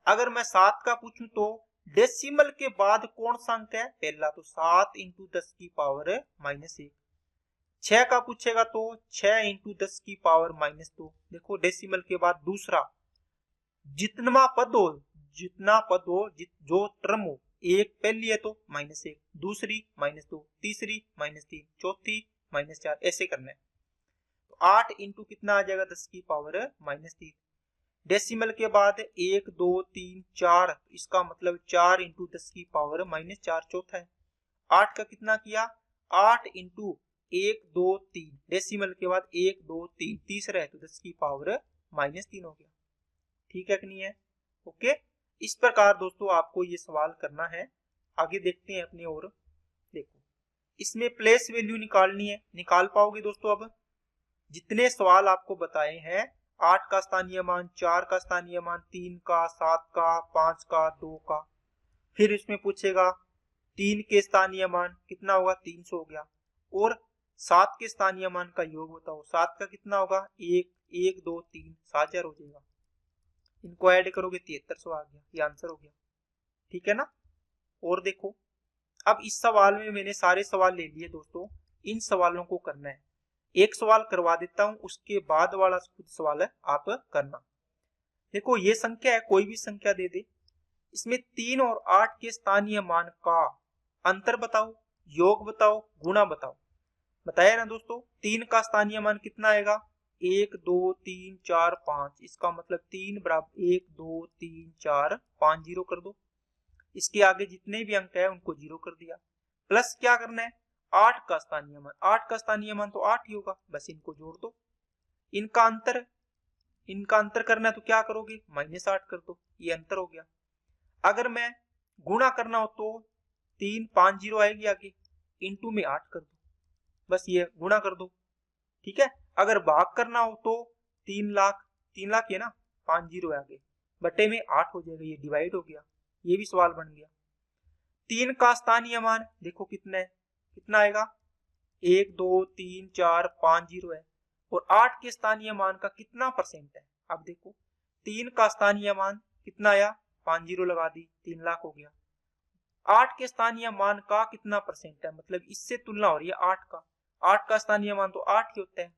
अगर मैं 7 का पूछूं तो डेसिमल के बाद कौन सा अंक है, पहला, तो 7 इंटू 10 की पावर -1। 6 का पूछेगा तो 6 इंटू 10 की पावर -2। देखो डेसिमल के बाद दूसरा, जितना पद हो जो टर्म हो, एक पहली है तो -1, दूसरी -2, तीसरी -3, चौथी -4, ऐसे करना है। तो 8 इंटू कितना आ जाएगा 10 की पावर -3। डेसिमल के बाद 1 2 3 4, इसका मतलब 4 इंटू 10 की पावर -4 चौथा है। 8 का कितना किया, 8 इंटू 1 2 3, डेसिमल के बाद 1 2 3 तीसरा है तो 10 की पावर -3 हो गया। ठीक है कि नहीं है। ओके, इस प्रकार दोस्तों आपको ये सवाल करना है। आगे देखते हैं अपनी ओर। देखो इसमें प्लेस वैल्यू निकालनी है, निकाल पाओगे दोस्तों। अब जितने सवाल आपको बताए हैं, 8 का स्थानीय मान, 4 का स्थानीय मान, 3 का, 7 का, 5 का, 2 का, फिर इसमें पूछेगा 3 के स्थानीय मान कितना होगा, 300 हो गया, और 7 के स्थानीय मान का योग बताओ, 7 का कितना होगा, 1 1 2 3, 7000 हो जाएगा। इनको ऐड करोगे 7300 आ गया, ये आंसर हो गया। ठीक है ना। और देखो अब इस सवाल में मैंने सारे सवाल ले लिए दोस्तों, इन सवालों को करना है। एक सवाल करवा देता हूं, उसके बाद वाला खुद सवाल है आप करना। देखो ये संख्या है, कोई भी संख्या दे दे, इसमें 3 और 8 के स्थानीय मान का अंतर बताओ, योग बताओ, गुणा बताओ। बताया ना दोस्तों, 3 का स्थानीय मान कितना आएगा, 1 2 3 4 5, इसका मतलब 3 बराबर 1 2 3 4 5 जीरो कर दो। इसके आगे जितने भी अंक है उनको जीरो कर दिया। प्लस क्या करना है, 8 का स्थानीय मान, 8 का स्थानीय मान तो 8 ही होगा, बस इनको जोड़ दो। इनका अंतर करना है तो क्या करोगे, -8 कर दो, ये अंतर हो गया। अगर मैं गुणा करना हो तो 3 5 जीरो आएगी आगे, इंटू में 8 कर दो, बस ये गुणा कर दो। ठीक है। अगर भाग करना हो तो 3 लाख है ना, 5 जीरो है आगे, बटे में 8 हो जाएगा, ये डिवाइड हो गया, ये भी सवाल बन गया। 3 का स्थानीय मान देखो कितना है, कितना आएगा, 1 2 3 4 5 जीरो है, और 8 के स्थानीय मान का कितना परसेंट है। अब देखो 3 का स्थानीय मान कितना आया, 5 जीरो लगा दी, 3 लाख हो गया। 8 के स्थानीय मान का कितना परसेंट है, मतलब इससे तुलना हो रही है 8 का, 8 का स्थानीय मान तो 8 ही होता है,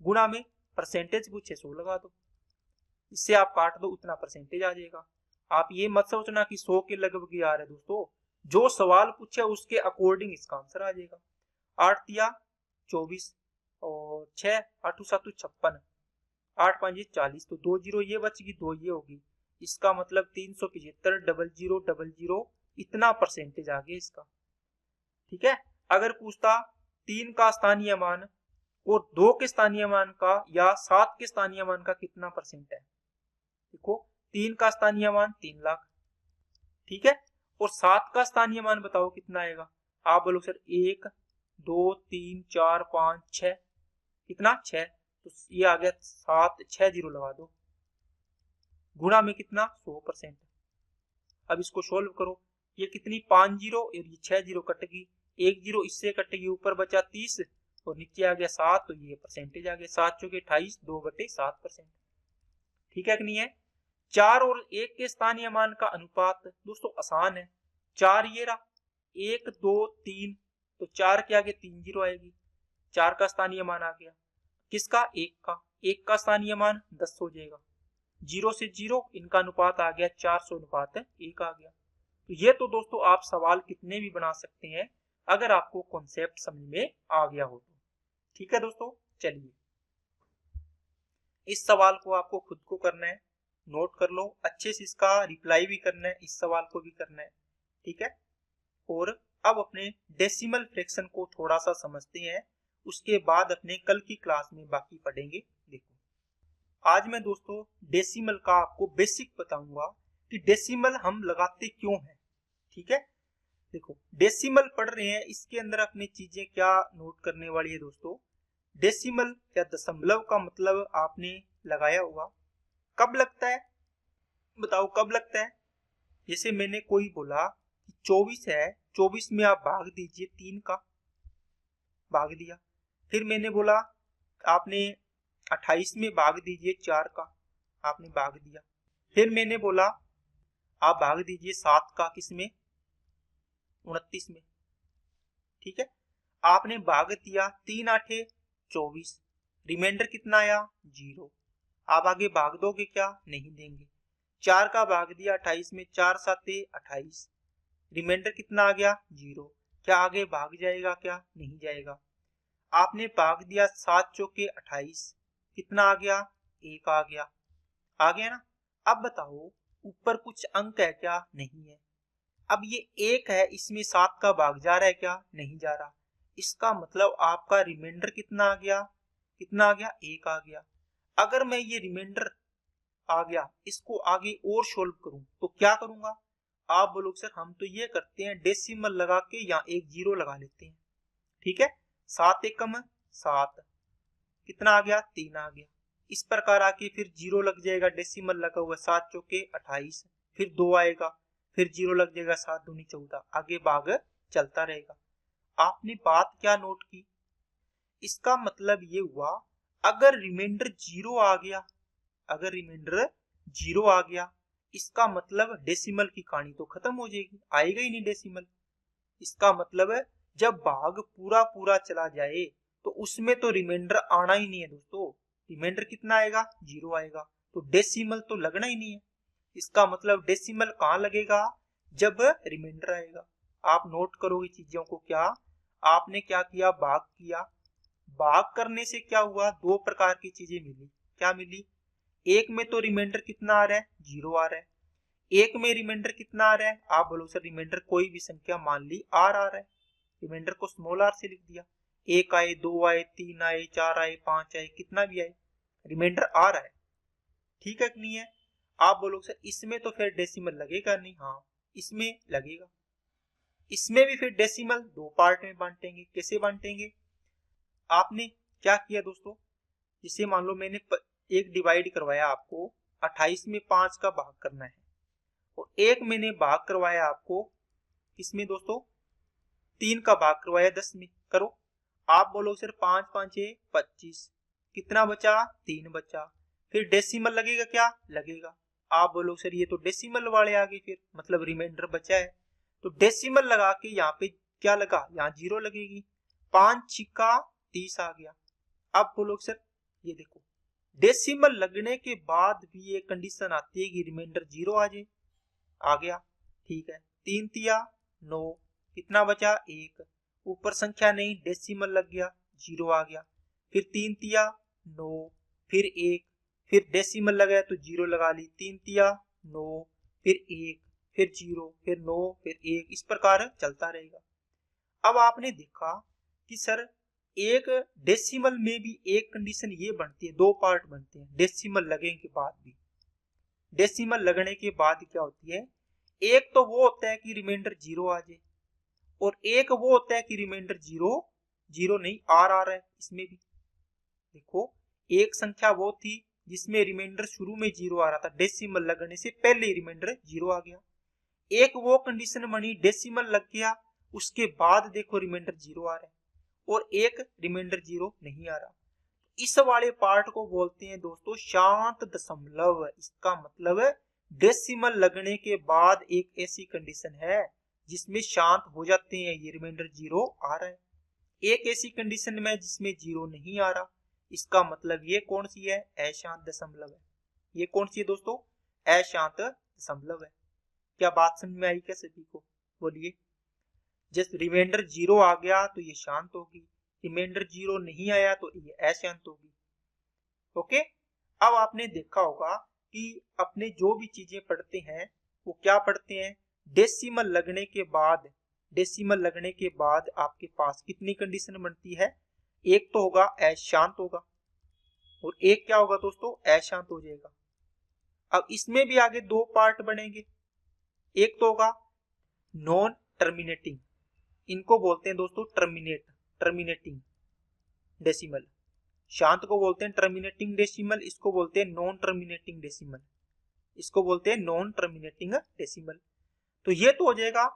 गुणा में परसेंटेज पूछे 100 लगा दो, इससे आप काट दो, उतना परसेंटेज आ जाएगा। आप ये मत सोचना कि 100 के लगभग ही आ रहा है दोस्तों, जो सवाल पूछे उसके अकॉर्डिंग इसका आंसर आ जाएगा। 8 दिया 24 और 6 8 7 56, 8 5 40, तो 2 जीरो ये बच गई, 2 ये होगी, इसका मतलब 375 0000 इतना परसेंटेज आ गया इसका। ठीक है। अगर पूछता 3 का स्थानीय मान और 2 के स्थानीय मान का या 7 के स्थानीय मान का कितना परसेंट है, देखो 3 का स्थानीय मान 3 लाख, ठीक है, और 7 का स्थानीय मान बताओ कितना आएगा। आप बोलो सर 1 2 3 4 5 6, कितना 6, तो ये आ गया 7 6 जीरो लगा दो, गुणा में कितना 100%। अब इसको सोल्व करो, ये कितनी 5 जीरो और ये 6 जीरो कटेगी, 1 जीरो इससे कटेगी, ऊपर बचा 30 और नीचे आ गया 7, तो ये परसेंटेज आ गया 7 चौके 28, 2/7%। ठीक है कि नहीं है। 4 और 1 के स्थानीय मान का अनुपात दोस्तों आसान है, 4 ये रहा, 1 2 3, तो 4 के आगे 3 जीरो आएगी, 4 का स्थानीय मान आ गया, किसका 1 का स्थानीय मान 10 हो जाएगा, 0 से 0, इनका अनुपात आ गया 400 अनुपात 1 आ गया। तो ये तो दोस्तों आप सवाल कितने भी बना सकते हैं अगर आपको कॉन्सेप्ट समझ में आ गया हो तो। ठीक है दोस्तों, चलिए इस सवाल को आपको खुद को करना है, नोट कर लो अच्छे से, इसका रिप्लाई भी करना है, इस सवाल को भी करना है। ठीक है। और अब अपने डेसिमल फ्रैक्शन को थोड़ा सा समझते हैं, उसके बाद अपने कल की क्लास में बाकी पढ़ेंगे। देखो आज मैं दोस्तों डेसिमल का आपको बेसिक बताऊंगा कि डेसिमल हम लगाते क्यों हैं। ठीक है, देखो डेसिमल पढ़ रहे हैं, इसके अंदर अपनी चीजें क्या नोट करने वाली है दोस्तों। डेसिमल या दशमलव का मतलब आपने लगाया होगा। कब लगता है, बताओ कब लगता है। जैसे मैंने कोई बोला कि 24 है, 24 में आप भाग दीजिए 3 का, भाग दिया। फिर मैंने बोला आपने 28 में भाग दीजिए 4 का, आपने भाग दिया। फिर मैंने बोला आप भाग दीजिए 7 का, किसमें, 29 में। ठीक है, आपने भाग दिया 3 आठे 24, रिमाइंडर कितना आया 0। आप आगे भाग दोगे क्या, नहीं देंगे। 4 का भाग दिया 28 में, 4 साते 28, रिमाइंडर कितना आ गया 0। क्या आगे भाग जाएगा, क्या नहीं जाएगा। आपने भाग दिया 7 चौके 28, कितना आ गया 1 आ गया, आ गया ना। अब बताओ ऊपर कुछ अंक है क्या, नहीं है। अब ये 1 है, इसमें 7 का भाग जा रहा है क्या, नहीं जा रहा। इसका मतलब आपका रिमाइंडर कितना आ गया, कितना आ गया 1 आ गया। अगर मैं ये रिमाइंडर आ गया इसको आगे और सोल्व करूं तो क्या करूंगा। आप बोलोगे सर हम तो ये करते हैं डेसिमल लगा के यहाँ एक जीरो लगा लेते हैं। ठीक है, 7 एकम 7, कितना आ गया 3 आ गया। इस प्रकार आके फिर जीरो लग जाएगा, डेसिमल लगा हुआ 7 चौके 28, फिर 2 आएगा, फिर जीरो लग जाएगा 7 दूनी 14, आगे भाग चलता रहेगा। आपने बात क्या नोट की, इसका मतलब ये हुआ अगर रिमाइंडर 0 आ गया, अगर रिमाइंडर 0 आ गया इसका मतलब डेसिमल की कहानी तो खत्म हो जाएगी, आएगा ही नहीं डेसिमल। इसका मतलब है जब भाग पूरा पूरा चला जाए तो उसमें तो रिमाइंडर आना ही नहीं है दोस्तों। रिमाइंडर कितना आएगा 0 आएगा, तो डेसिमल तो लगना ही नहीं है। इसका मतलब डेसिमल कहाँ लगेगा, जब रिमाइंडर आएगा। आप नोट करोगे चीजों को, क्या आपने क्या किया, भाग किया। भाग करने से क्या हुआ, दो प्रकार की चीजें मिली। क्या मिली, एक में तो रिमाइंडर कितना आ रहा है 0 आ रहा है, एक में रिमाइंडर कितना आ रहा है। आप बोलो सर रिमाइंडर कोई भी संख्या मान ली आर आ रहा है, रिमाइंडर को स्मॉल आर से लिख दिया। 1 आए, 2 आए, 3 आए, 4 आए, 5 आए, कितना भी आए रिमाइंडर आ रहा है। ठीक है कि नहीं है। आप बोलो सर इसमें तो फिर डेसिमल लगेगा नहीं, हाँ इसमें लगेगा। इसमें भी फिर डेसिमल दो पार्ट में बांटेंगे। कैसे बांटेंगे, आपने क्या किया दोस्तों, जिसे मान लो मैंने एक डिवाइड करवाया आपको, 28 में 5 का भाग करना है, और एक मैंने भाग करवाया आपको किसमें दोस्तों, 3 का भाग करवाया 10 में। करो, आप बोलो सर 5 5 25, कितना बचा 3 बचा। फिर डेसिमल लगेगा क्या, लगेगा। आप बोलो सर ये तो डेसिमल वाले आ गए, फिर मतलब रिमाइंडर बचा है, तो डेसिमल लगा के यहाँ पे क्या लगा, यहाँ 0 लगेगी। 5 छिक्का 30 आ गया। अब बोलो सर ये देखो डेसिमल लगने के बाद भी एक कंडीशन आती है कि रिमाइंडर 0 आ जाए, आ गया। ठीक है, 3 तिया 9, कितना बचा 1, ऊपर संख्या नहीं डेसिमल लग गया 0 आ गया। फिर 3 तिया 9, फिर 1, फिर डेसिमल लगाया तो 0 लगा ली, 3 तिया 9, फिर 1, फिर 0, फिर 9, फिर 1, इस प्रकार चलता रहेगा। अब आपने देखा कि सर एक डेसिमल में भी एक कंडीशन ये बनती है, दो पार्ट बनते हैं डेसिमल लगने के बाद भी। डेसिमल लगने के बाद क्या होती है, एक तो वो होता है कि रिमाइंडर 0 आ जाए, और एक वो होता है कि रिमाइंडर 0 नहीं आर आ रहा है। इसमें भी देखो एक संख्या वो थी जिसमें रिमाइंडर शुरू में 0 आ रहा था, डेसिमल लगने से पहले रिमाइंडर 0 आ गया। एक वो कंडीशन बनी डेसिमल लग गया उसके बाद देखो रिमाइंडर 0 आ रहा है, और एक रिमाइंडर 0 नहीं आ रहा। इस वाले पार्ट को बोलते हैं दोस्तों शांत दशमलव। इसका मतलब डेसिमल लगने के बाद एक ऐसी कंडीशन है जिसमें शांत हो जाते हैं, ये रिमाइंडर 0 आ रहा है। एक ऐसी कंडीशन में जिसमें 0 नहीं आ रहा, इसका मतलब ये कौन सी है, अशांत दशमलव है। ये कौन सी है दोस्तों, अशांत दशमलव है। क्या बात समझ में आई क्या सभी को, बोलिए। जब रिमाइंडर 0 आ गया तो ये शांत होगी, रिमाइंडर 0 नहीं आया तो ये अशांत होगी। ओके, अब आपने देखा होगा कि अपने जो भी चीजें पढ़ते हैं वो क्या पढ़ते हैं, डेसिमल लगने के बाद, डेसिमल लगने के बाद आपके पास कितनी कंडीशन बनती है, एक तो होगा अशांत होगा, और एक क्या होगा दोस्तों, अशांत हो जाएगा। अब इसमें भी आगे दो पार्ट बनेंगे, एक तो होगा नॉन टर्मिनेटिंग, इनको बोलते हैं दोस्तों टर्मिनेटिंग डेसिमल। शांत को बोलते हैं टर्मिनेटिंग डेसिमल, इसको बोलते हैं नॉन टर्मिनेटिंग डेसिमल, इसको बोलते हैं नॉन टर्मिनेटिंग डेसिमल। तो ये तो हो जाएगा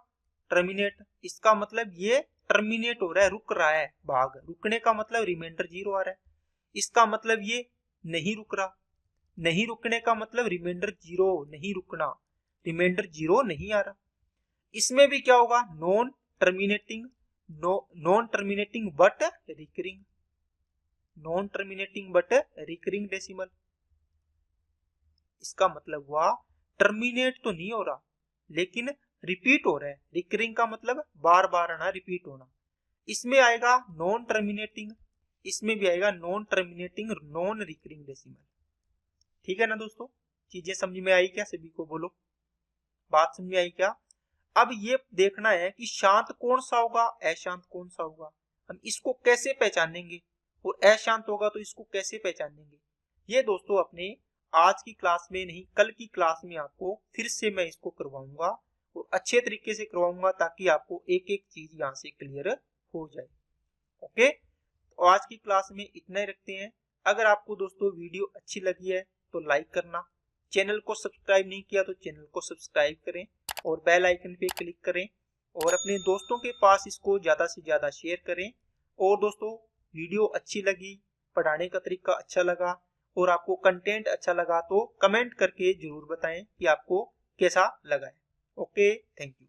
टर्मिनेट, इसका मतलब ये टर्मिनेट हो रहा है, रुक रहा है भाग, रुकने का मतलब रिमाइंडर 0 आ रहा है। इसका मतलब ये नहीं रुक रहा, नहीं रुकने का मतलब रिमाइंडर 0, नहीं रुकना, रिमाइंडर 0 नहीं आ रहा। इसमें भी क्या होगा, non terminating, non terminating but recurring, non terminating but recurring decimal. इसका मतलब हुआ टर्मिनेट तो नहीं हो रहा लेकिन रिपीट हो रहा है, रिकरिंग का मतलब बार बार आना, रिपीट होना। इसमें आएगा नॉन टर्मिनेटिंग, इसमें भी आएगा non terminating non recurring decimal. ठीक है ना दोस्तों, चीजें समझ में आई क्या सभी को, बोलो बात समझ में आई क्या। अब ये देखना है कि शांत कौन सा होगा, अशांत कौन सा होगा, हम इसको कैसे पहचानेंगे, और अशांत होगा तो इसको कैसे पहचानेंगे। ये दोस्तों अपने आज की क्लास में नहीं, कल की क्लास में आपको फिर से मैं इसको करवाऊंगा और अच्छे तरीके से करवाऊंगा ताकि आपको एक एक चीज यहाँ से क्लियर हो जाए। ओके, तो आज की क्लास में इतना ही रखते हैं। अगर आपको दोस्तों वीडियो अच्छी लगी है तो लाइक करना, चैनल को सब्सक्राइब नहीं किया तो चैनल को सब्सक्राइब करें और बेल आइकन पे क्लिक करें और अपने दोस्तों के पास इसको ज़्यादा से ज़्यादा शेयर करें। और दोस्तों वीडियो अच्छी लगी, पढ़ाने का तरीका अच्छा लगा और आपको कंटेंट अच्छा लगा तो कमेंट करके ज़रूर बताएं कि आपको कैसा लगा है। Okay, thank you.